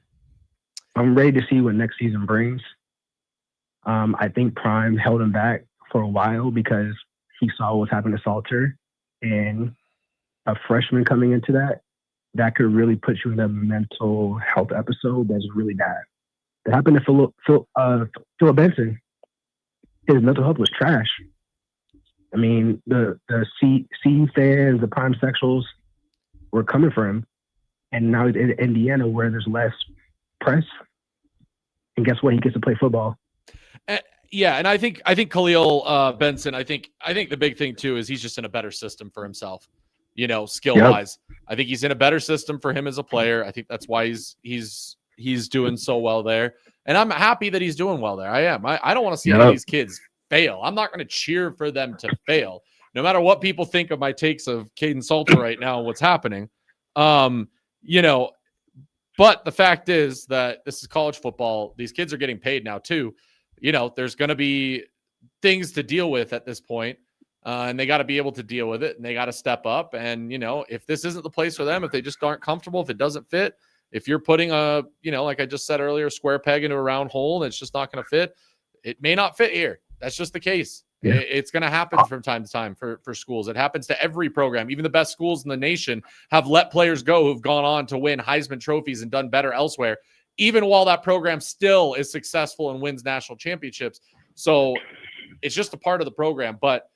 I'm ready to see what next season brings. I think Prime held him back for a while because he saw what was happening to Salter, and a freshman coming into that could really put you in a mental health episode that's really bad. That happened to Philip Benson. His mental health was trash. I mean, the C fans, the Prime sexuals were coming for him, and now he's in Indiana where there's less press. And guess what? He gets to play football. Yeah, and I think Khalil Benson. I think the big thing too is he's just in a better system for himself. You know, skill wise, I think he's in a better system for him as a player. I think that's why he's doing so well there, and I'm happy that he's doing well there. I am. I don't want to see any of these kids fail. I'm not going to cheer for them to fail, no matter what people think of my takes of Caden Salter right now and what's happening. You know, but the fact is that this is college football. These kids are getting paid now too. You know, there's going to be things to deal with at this point, and they got to be able to deal with it, and they got to step up. And, you know, if this isn't the place for them, if they just aren't comfortable, if it doesn't fit, if you're putting a, you know, like I just said earlier, square peg into a round hole and it's just not going to fit, it may not fit here. That's just the case. Yeah. It's going to happen from time to time for schools. It happens to every program. Even the best schools in the nation have let players go who've gone on to win Heisman trophies and done better elsewhere, even while that program still is successful and wins national championships. So it's just a part of the program. But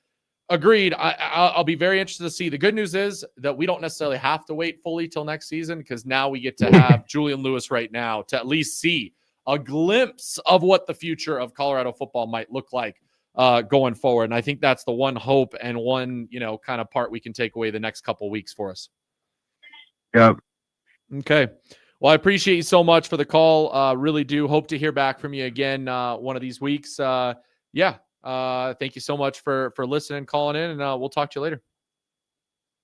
agreed, I'll be very interested to see. The good news is that we don't necessarily have to wait fully till next season, because now we get to have Julian Lewis right now to at least see a glimpse of what the future of Colorado football might look like going forward. And I think that's the one hope and one, you know, kind of part we can take away the next couple of weeks for us. Yep. Okay. Well, I appreciate you so much for the call. Really do hope to hear back from you again one of these weeks. Thank you so much for listening, calling in, and we'll talk to you later.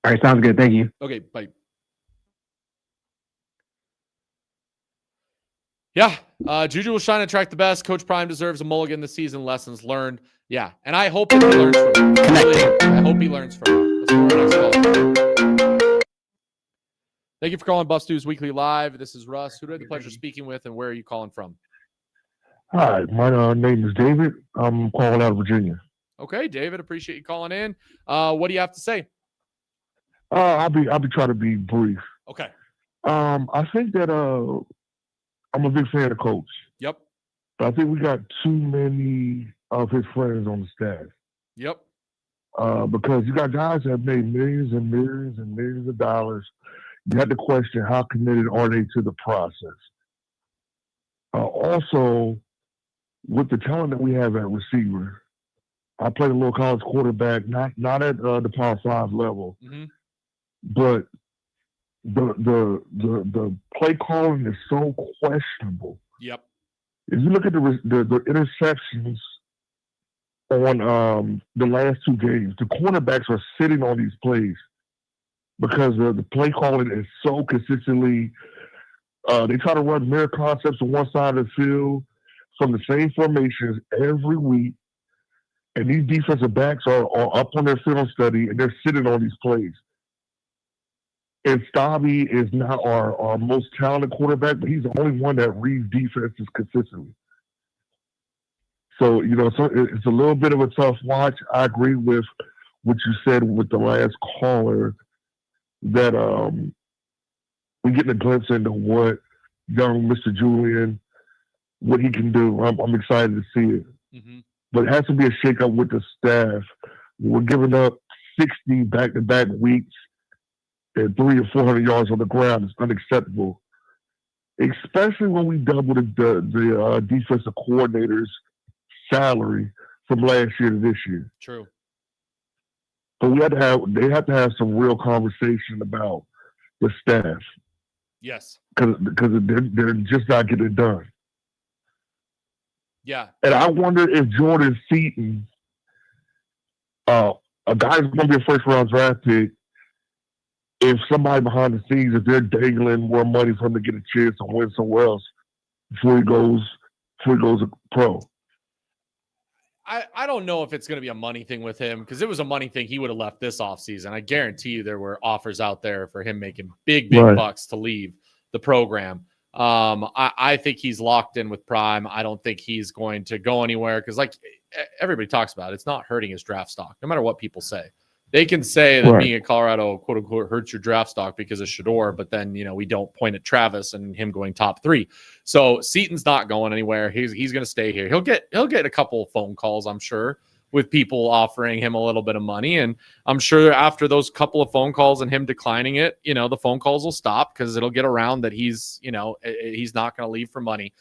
All right, sounds good. Thank you. Okay, bye. Yeah, Juju will shine and track the best. Coach Prime deserves a mulligan this season. Lessons learned. Yeah, and I hope that he learns from it. Really, I hope he learns from it. Let's go to our next call. Thank you for calling Buffs News Weekly Live. This is Russ. Who do I have the pleasure of speaking with, and where are you calling from? Hi, my name is David. I'm calling out of Virginia. Okay, David, appreciate you calling in. What do you have to say? I'll be trying to be brief. Okay. I think that I'm a big fan of Coach. Yep. But I think we got too many of his friends on the staff. Yep. Because you got guys that have made millions and millions and millions of dollars. You have to question how committed are they to the process. Also, with the talent that we have at receiver, I played a little college quarterback, not at the Power 5 level, but the play calling is so questionable. Yep. If you look at the interceptions on the last two games, the cornerbacks are sitting on these plays because the play calling is so consistently. They try to run mirror concepts on one side of the field from the same formations every week, and these defensive backs are up on their film study and they're sitting on these plays. And Stabby is not our most talented quarterback, but he's the only one that reads defenses consistently. So, you know, it's a little bit of a tough watch. I agree with what you said with the last caller, that we get a glimpse into what young Mr. Julian, what he can do. I'm excited to see it. But it has to be a shakeup with the staff. We're giving up 60 back-to-back weeks and 300 or 400 yards on the ground. Is unacceptable, especially when we doubled the defensive coordinator's salary from last year to this year. True. So they have to have some real conversation about the staff. Yes. Because they're just not getting it done. Yeah. And I wonder if Jordan Seaton a guy who's going to be a first-round draft pick, if somebody behind the scenes, if they're dangling more money for him to get a chance to win somewhere else before he goes pro. I don't know if it's going to be a money thing with him, because it was a money thing, he would have left this offseason. I guarantee you there were offers out there for him making big Right. bucks to leave the program. I think he's locked in with Prime. I don't think he's going to go anywhere, because like everybody talks about, it's not hurting his draft stock, no matter what people say. They can say that Right. being in Colorado, quote unquote, hurts your draft stock because of Shador, but then, we don't point at Travis and him going top 3. So Seaton's not going anywhere. He's going to stay here. He'll get a couple of phone calls, I'm sure, with people offering him a little bit of money. And I'm sure after those couple of phone calls and him declining it, the phone calls will stop, because it'll get around that he's not going to leave for money.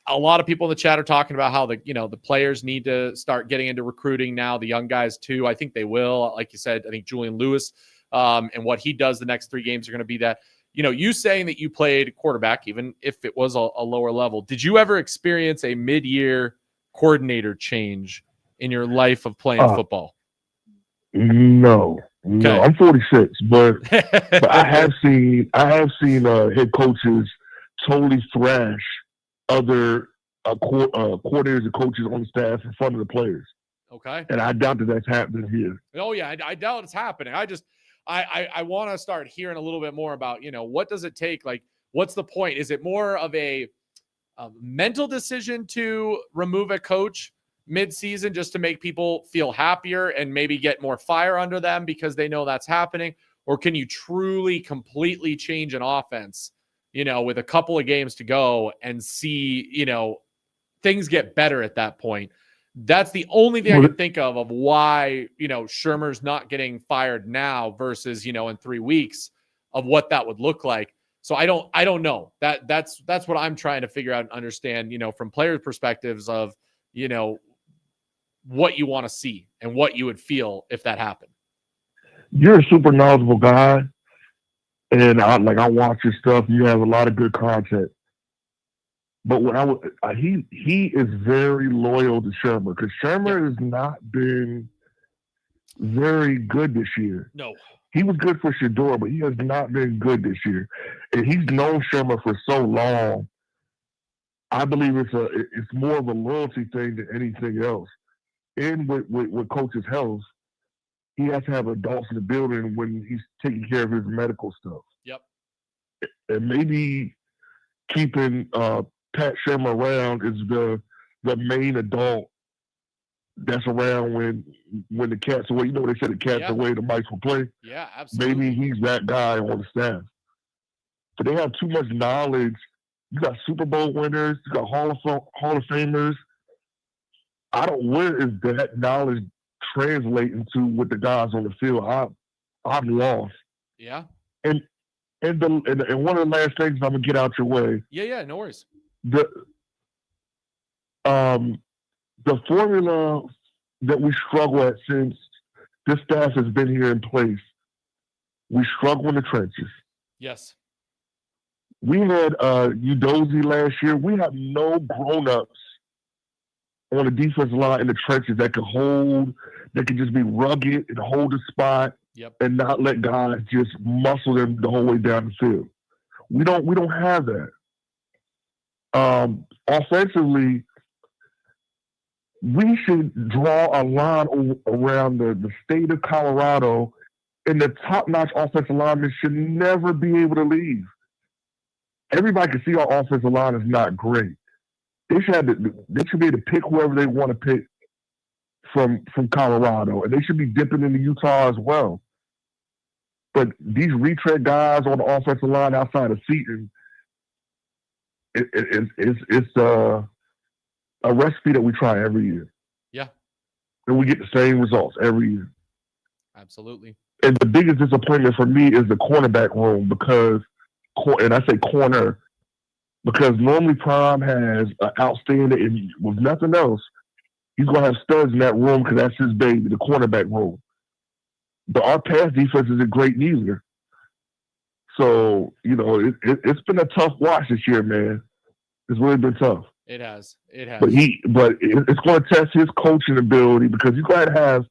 A lot of people in the chat are talking about how the players need to start getting into recruiting now, the young guys too. I think they will. Like you said, I think Julian Lewis and what he does the next 3 games are going to be that. You saying that you played quarterback, even if it was a lower level, did you ever experience a mid-year coordinator change in your life of playing football? No, I'm 46, but I have seen head coaches totally thrash other coordinators and coaches on the staff in front of the players. Okay. And I doubt that that's happening here. Oh yeah, I doubt it's happening. I want to start hearing a little bit more about, what does it take? Like, what's the point? Is it more of a mental decision to remove a coach mid-season just to make people feel happier and maybe get more fire under them because they know that's happening? Or can you truly completely change an offense, with a couple of games to go and see, things get better at that point? That's the only thing I can think of why, Shurmur's not getting fired now versus, in 3 weeks of what that would look like. So I don't know. That's what I'm trying to figure out and understand, from players' perspectives of, what you want to see and what you would feel if that happened. You're a super knowledgeable guy, and I watch your stuff. You have a lot of good content. But he is very loyal to Shurmur, because Shurmur has not been very good this year. No. He was good for Shador, but he has not been good this year. And he's known Shurmur for so long. I believe it's more of a loyalty thing than anything else. And with Coach's health, he has to have adults in the building when he's taking care of his medical stuff. Yep. And maybe keeping Pat Shurmur around is the main adult that's around when the cat's away. They said the cat's away, the mice will play. Yeah, absolutely. Maybe he's that guy on the staff. But they have too much knowledge. You got Super Bowl winners. You got Hall of Famers. Where is that knowledge translating to with the guys on the field? I'm lost. Yeah. And one of the last things I'm gonna get out your way. Yeah, no worries. The formula that we struggle at since this staff has been here in place, we struggle in the trenches. Yes. We had Udozi last year. We have no grown-ups on the defensive line in the trenches that can just be rugged and hold the spot. Yep. And not let guys just muscle them the whole way down the field. We don't have that. Offensively, we should draw a line around the state of Colorado, and the top-notch offensive linemen should never be able to leave. Everybody can see our offensive line is not great. They should be able to pick whoever they want to pick from Colorado, and they should be dipping into Utah as well. But these retread guys on the offensive line outside of Seton, it's a recipe that we try every year. Yeah. And we get the same results every year. Absolutely. And the biggest disappointment for me is the cornerback room, and I say corner, because normally Prime has an outstanding, and with nothing else, he's going to have studs in that room because that's his baby, the cornerback room. But our pass defense isn't great neither. So, it's been a tough watch this year, man. It's really been tough. It has. But it's going to test his coaching ability, because you got to have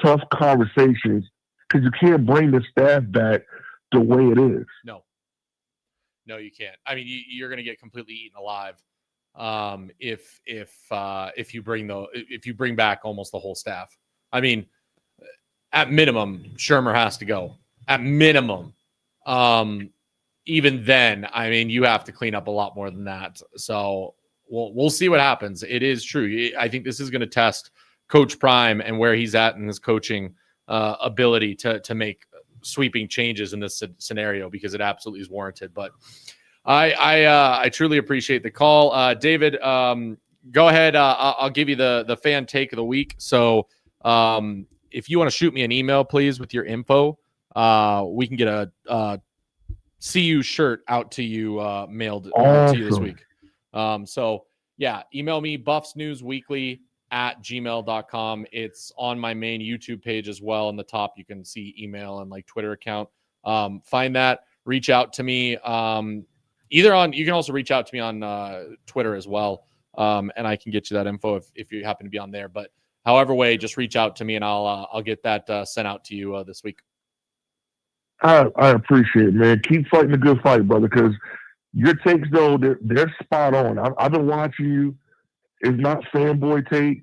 tough conversations because you can't bring the staff back the way it is. No, you can't. I mean, you're going to get completely eaten alive if you bring back almost the whole staff. I mean, at minimum, Shurmur has to go. At minimum, even then, I mean, you have to clean up a lot more than that. So we'll see what happens. It is true. I think this is going to test Coach Prime and where he's at in his coaching ability to make sweeping changes in this scenario, because it absolutely is warranted. But I truly appreciate the call. David, go ahead. I'll give you the fan take of the week. So if you want to shoot me an email, please, with your info, we can get a CU shirt out to you, mailed to you this week. So yeah, email me buffsnewsweekly@gmail.com. It's on my main YouTube page as well. On the top, you can see email and like Twitter account. Find that, reach out to me. You can also reach out to me on Twitter as well. And I can get you that info if you happen to be on there. But however way, just reach out to me and I'll get that sent out to you this week. I appreciate it, man. Keep fighting a good fight, brother, because your takes, though, they're spot on. I've been watching you. It's not fanboy takes.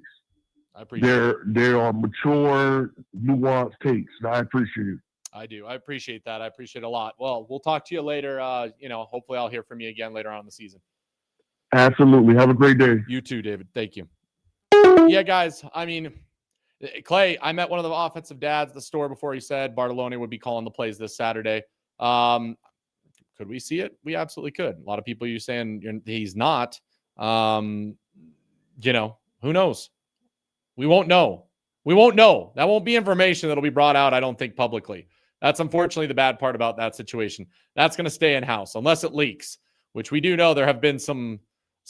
I appreciate it. They are mature, nuanced takes. And I appreciate it. I do. I appreciate that. I appreciate it a lot. Well, we'll talk to you later. Hopefully I'll hear from you again later on in the season. Absolutely. Have a great day. You too, David. Thank you. Yeah, guys. I mean, Clay, I met one of the offensive dads at the store before he said Bartolone would be calling the plays this Saturday. Could we see it? We absolutely could. A lot of people are saying he's not. Who knows? We won't know. That won't be information that'll be brought out, I don't think, publicly. That's unfortunately the bad part about that situation. That's going to stay in-house unless it leaks, which we do know there have been some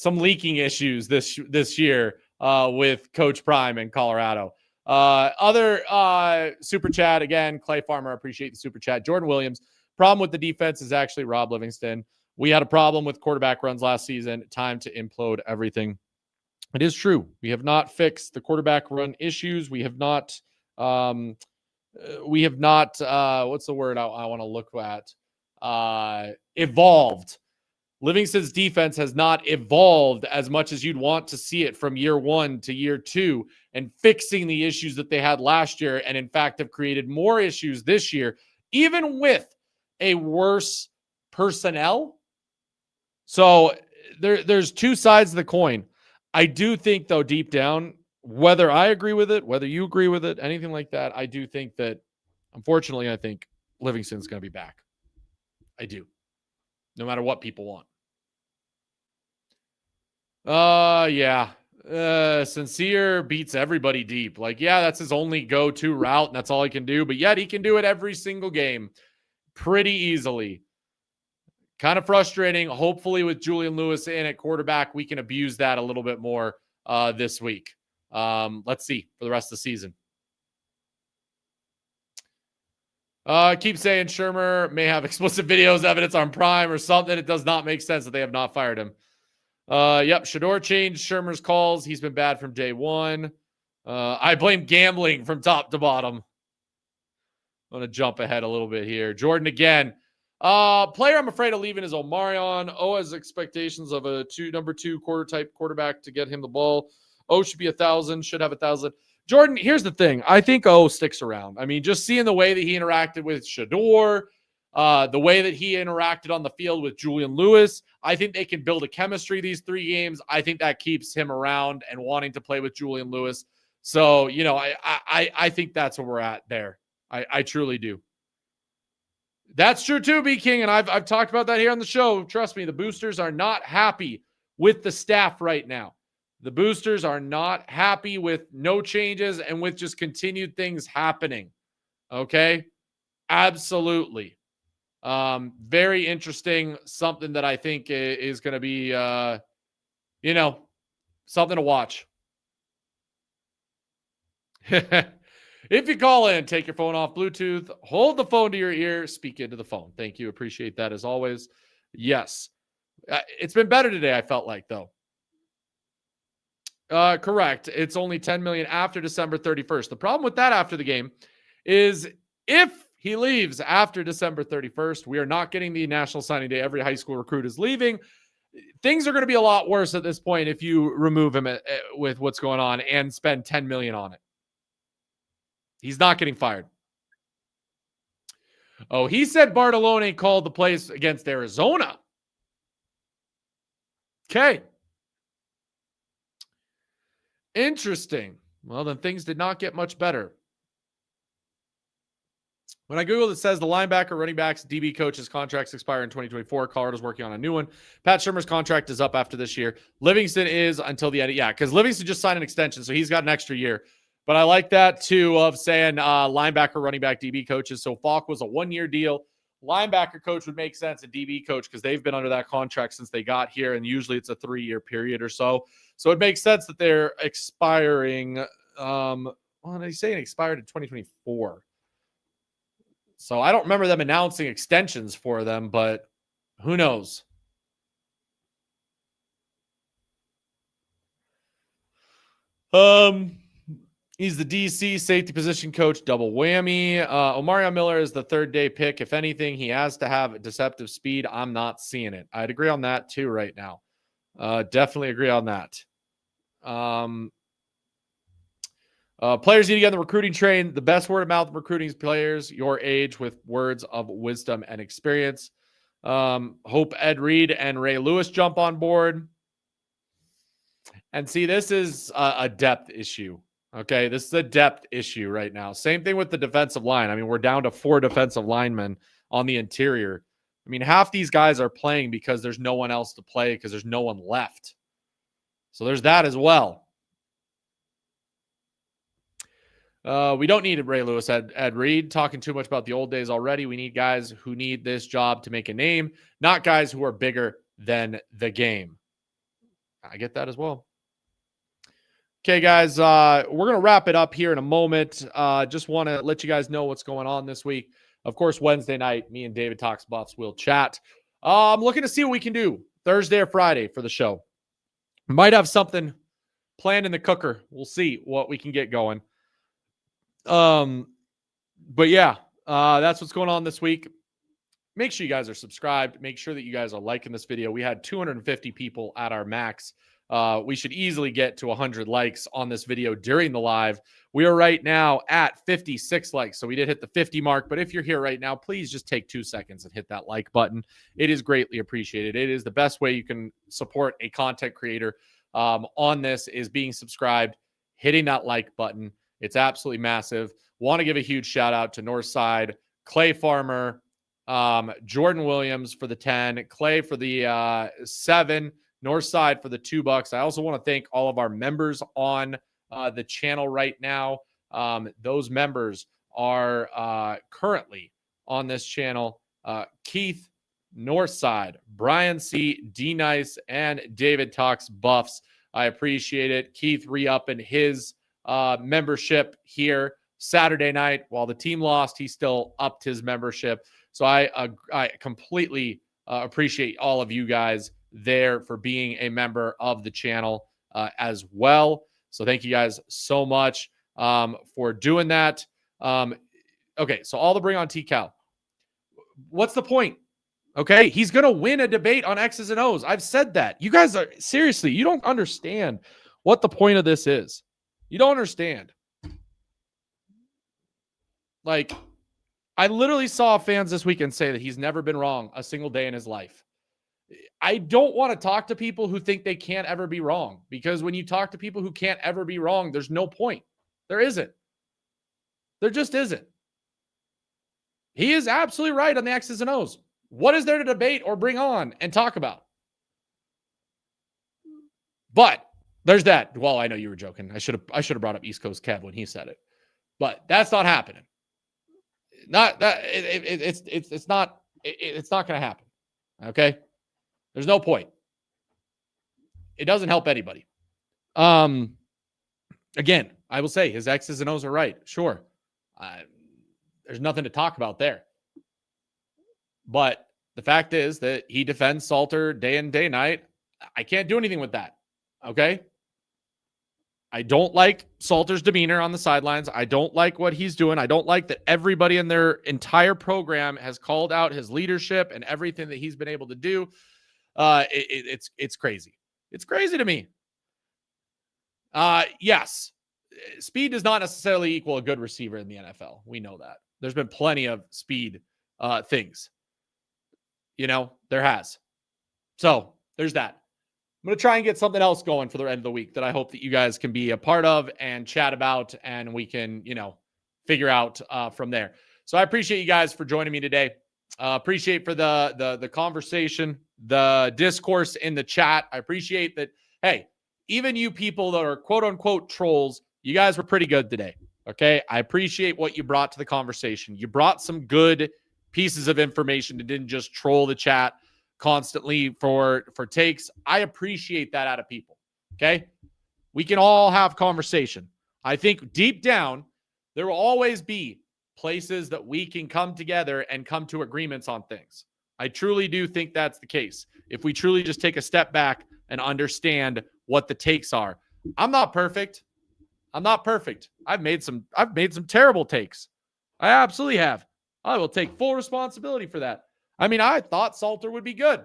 leaking issues this year with Coach Prime in Colorado. Other super chat, again, Clay Farmer, appreciate the super chat. Jordan Williams, problem with the defense is actually Rob Livingston. We had a problem with quarterback runs last season. Time to implode everything. It is true. We have not fixed the quarterback run issues. We have not, what's the word I want to look at? Evolved. Livingston's defense has not evolved as much as you'd want to see it from year one to year two, and fixing the issues that they had last year, and in fact have created more issues this year, even with a worse personnel. So there's two sides of the coin. I do think, though, deep down, whether I agree with it, whether you agree with it, anything like that, I do think that, unfortunately, I think Livingston's going to be back. I do. No matter what people want. Yeah. Sincere beats everybody deep. Like, yeah, that's his only go-to route, and that's all he can do. But yet he can do it every single game pretty easily. Kind of frustrating. Hopefully with Julian Lewis in at quarterback, we can abuse that a little bit more this week. Let's see for the rest of the season. Keep saying Shurmur may have explicit videos evidence on Prime or something. It does not make sense that they have not fired him. Yep, Shador changed Shurmur's calls. He's been bad from day one. I blame gambling from top to bottom. I'm going to jump ahead a little bit here. Jordan again. Player I'm afraid of leaving is Omarion. O has expectations of a number two type quarterback to get him the ball. O should be 1,000, should have 1,000. Jordan, here's the thing. I think O sticks around. I mean, just seeing the way that he interacted with Shador, the way that he interacted on the field with Julian Lewis, I think they can build a chemistry these 3 games. I think that keeps him around and wanting to play with Julian Lewis. So, I think that's where we're at there. I truly do. That's true too, B King, and I've talked about that here on the show. Trust me, the boosters are not happy with the staff right now. The boosters are not happy with no changes and with just continued things happening. Okay? Absolutely. Very interesting. Something that I think is going to be, something to watch. If you call in, take your phone off Bluetooth, hold the phone to your ear, speak into the phone. Thank you. Appreciate that as always. Yes. It's been better today, I felt like, though. Correct. It's only $10 million after December 31st. The problem with that after the game is if he leaves after December 31st, we are not getting the National Signing Day. Every high school recruit is leaving. Things are going to be a lot worse at this point if you remove him with what's going on and spend $10 million on it. He's not getting fired. Oh, he said Bartolone called the plays against Arizona. Okay. Interesting. Well, then things did not get much better. When I Googled, it says the linebacker, running backs, DB coaches' contracts expire in 2024. Colorado's working on a new one. Pat Shurmur's contract is up after this year. Livingston is until the end. Yeah, because Livingston just signed an extension, so he's got an extra year. But I like that, too, of saying linebacker, running back, DB coaches. So Falk was a one-year deal. Linebacker coach would make sense, a DB coach, because they've been under that contract since they got here, and usually it's a 3-year period or so. So it makes sense that they're expiring. Well, he's saying expired in 2024. So I don't remember them announcing extensions for them, but who knows? He's the DC safety position coach, double whammy. Omarion Miller is the third-day pick. If anything, he has to have deceptive speed. I'm not seeing it. I'd agree on that too right now. Definitely agree on that. Players need to get on the recruiting train. The best word of mouth recruiting is players your age with words of wisdom and experience. Hope Ed Reed and Ray Lewis jump on board. And see, this is a depth issue. Okay, this is a depth issue right now. Same thing with the defensive line. I mean, we're down to 4 defensive linemen on the interior. I mean, half these guys are playing because there's no one else to play because there's no one left. So there's that as well. We don't need Ray Lewis, Ed Reed, talking too much about the old days already. We need guys who need this job to make a name, not guys who are bigger than the game. I get that as well. Okay, guys, we're going to wrap it up here in a moment. Just want to let you guys know what's going on this week. Of course, Wednesday night, me and David Talks Buffs will chat. I'm looking to see what we can do Thursday or Friday for the show. Might have something planned in the cooker. We'll see what we can get going. But yeah, that's what's going on this week. Make sure you guys are subscribed. Make sure that you guys are liking this video. We had 250 people at our max. We should easily get to 100 likes on this video during the live. We are right now at 56 likes. So we did hit the 50 mark, but if you're here right now, please just take 2 seconds and hit that like button. It is greatly appreciated. It is the best way you can support a content creator on this is being subscribed, hitting that like button. It's absolutely massive. Want to give a huge shout out to Northside, Clay Farmer, Jordan Williams for the 10, Clay for the 7, Northside for the $2. I also want to thank all of our members on the channel right now. Those members are currently on this channel. Keith, Northside, Brian C, D Nice, and David Talks Buffs. I appreciate it. Keith re-upping his membership here Saturday night. While the team lost, he still upped his membership. So I completely appreciate all of you guys there for being a member of the channel as well. So thank you guys so much for doing that. Okay, so all the bring on T-Cal. What's the point? Okay, he's going to win a debate on X's and O's. I've said that. You guys are, seriously, you don't understand what the point of this is. You don't understand. Like, I literally saw fans this weekend say that he's never been wrong a single day in his life. I don't want to talk to people who think they can't ever be wrong, because when you talk to people who can't ever be wrong, there's no point. There isn't. There just isn't. He is absolutely right on the X's and O's. What is there to debate or bring on and talk about? But there's that. Well, I know you were joking. I should have brought up East Coast Kev when he said it, but that's not happening. Not that it's not going to happen. Okay. There's no point. It doesn't help anybody. Again, I will say his X's and O's are right. Sure. There's nothing to talk about there. But the fact is that he defends Salter day in, day night. I can't do anything with that. Okay. I don't like Salter's demeanor on the sidelines. I don't like what he's doing. I don't like that everybody in their entire program has called out his leadership and everything that he's been able to do. It's crazy. It's crazy to me. Yes, speed does not necessarily equal a good receiver in the NFL. We know that. There's been plenty of speed things. There has. So there's that. I'm going to try and get something else going for the end of the week that I hope that you guys can be a part of and chat about, and we can, figure out from there. So I appreciate you guys for joining me today. Appreciate for the conversation, the discourse in the chat. I appreciate that. Hey, even you people that are quote unquote trolls, you guys were pretty good today. Okay. I appreciate what you brought to the conversation. You brought some good pieces of information that didn't just troll the chat constantly for takes. I appreciate that out of people. Okay. We can all have conversation. I think deep down, there will always be places that we can come together and come to agreements on things. I truly do think that's the case. If we truly just take a step back and understand what the takes are. I'm not perfect. I've made some terrible takes. I absolutely have. I will take full responsibility for that. I mean, I thought Salter would be good.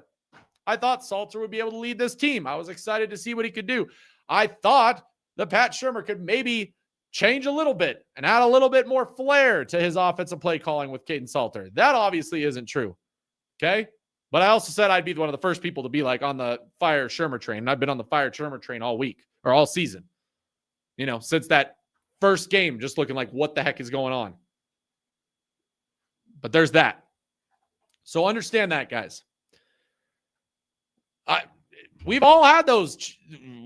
I thought Salter would be able to lead this team. I was excited to see what he could do. I thought that Pat Shurmur could maybe change a little bit and add a little bit more flair to his offensive play calling with Caden Salter. That obviously isn't true. Okay. But I also said I'd be one of the first people to be like on the fire Shurmur train. And I've been on the fire Shurmur train all week or all season, since that first game, just looking like what the heck is going on. But there's that. So understand that, guys. We've all had those.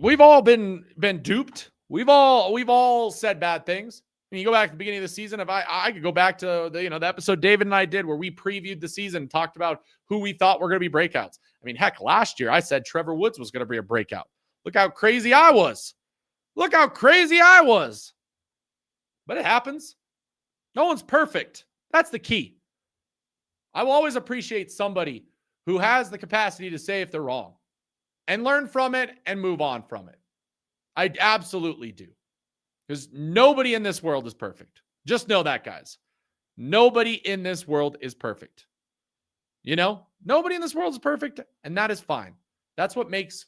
We've all been duped. We've all said bad things. When you go back to the beginning of the season, if I could go back to the episode David and I did where we previewed the season and talked about who we thought were going to be breakouts. I mean, heck, last year I said Trevor Woods was going to be a breakout. Look how crazy I was. But it happens. No one's perfect. That's the key. I will always appreciate somebody who has the capacity to say if they're wrong and learn from it and move on from it. I absolutely do. Because nobody in this world is perfect. Just know that, guys. Nobody in this world is perfect. Nobody in this world is perfect, and that is fine. That's what makes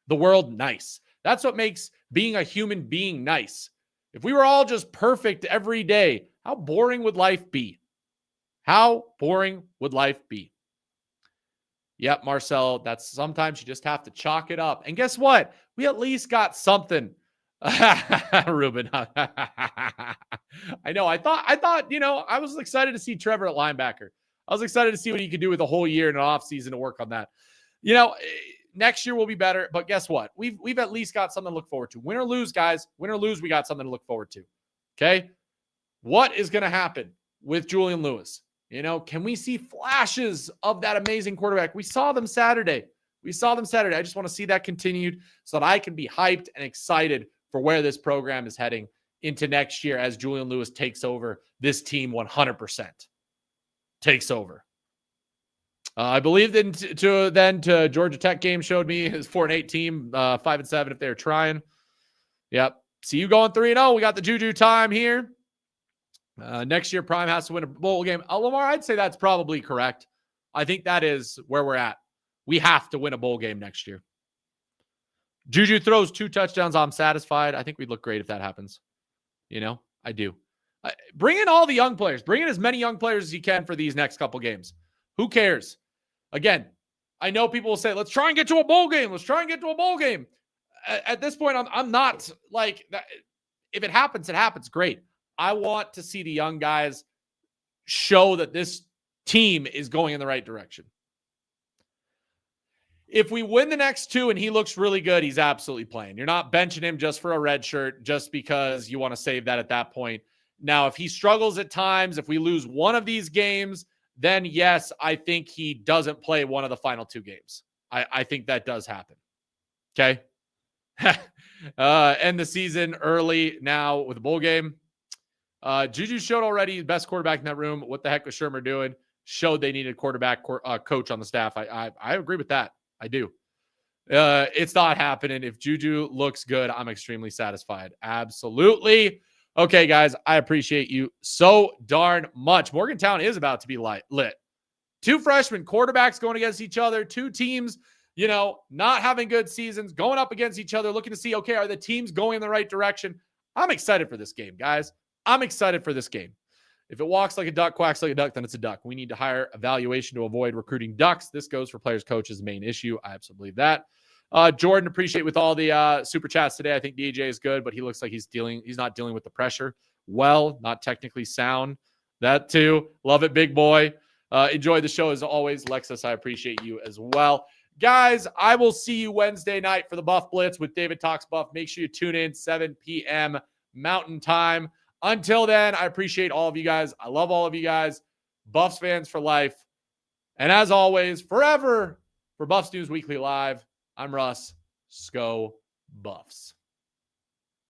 the world nice. That's what makes being a human being nice. If we were all just perfect every day, how boring would life be? Yep, Marcel, that's sometimes you just have to chalk it up. And guess what? We at least got something. Ruben. I know. I thought, I was excited to see Trevor at linebacker. I was excited to see what he could do with a whole year in an offseason to work on that. Next year will be better, but guess what? We've at least got something to look forward to. Win or lose, guys, we got something to look forward to. Okay. What is going to happen with Julian Lewis? Can we see flashes of that amazing quarterback? We saw them Saturday. I just want to see that continued so that I can be hyped and excited for where this program is heading into next year as Julian Lewis takes over this team 100%. Takes over. I believe to Georgia Tech game showed me his 4-8 team, 5-7 if they're trying. Yep. See you going 3-0. We got the Juju time here. Next year, Prime has to win a bowl game. Lamar, I'd say that's probably correct. I think that is where we're at. We have to win a bowl game next year. Juju throws 2 touchdowns. I'm satisfied. I think we'd look great if that happens. I do. Bring in all the young players. Bring in as many young players as you can for these next couple games. Who cares? Again, I know people will say, let's try and get to a bowl game. At this point, I'm not like that. If it happens, it happens. Great. I want to see the young guys show that this team is going in the right direction. If we win the next 2 and he looks really good, he's absolutely playing. You're not benching him just for a red shirt, just because you want to save that at that point. Now, if he struggles at times, if we lose one of these games, then yes, I think he doesn't play one of the final 2 games. I think that does happen. Okay. End the season early now with a bowl game. Juju showed already best quarterback in that room. What the heck was Shurmur doing? Showed they needed quarterback coach on the staff. I agree with that. I do. It's not happening. If Juju looks good, I'm extremely satisfied. Absolutely. Okay, guys, I appreciate you so darn much. Morgantown is about to be lit. 2 freshman quarterbacks going against each other, 2 teams, not having good seasons, going up against each other, looking to see, okay, are the teams going in the right direction? I'm excited for this game, guys. I'm excited for this game. If it walks like a duck, quacks like a duck, then it's a duck. We need to hire evaluation to avoid recruiting ducks. This goes for players, coaches, main issue. I absolutely believe that. Jordan, appreciate with all the super chats today. I think DJ is good, but he looks like he's not dealing with the pressure well, not technically sound. That too. Love it, big boy. Enjoy the show as always. Lexus, I appreciate you as well. Guys, I will see you Wednesday night for the Buff Blitz with David Talks Buff. Make sure you tune in 7 p.m. Mountain Time. Until then, I appreciate all of you guys. I love all of you guys. Buffs fans for life. And as always, forever for Buffs News Weekly Live, I'm Russ. Sco Buffs.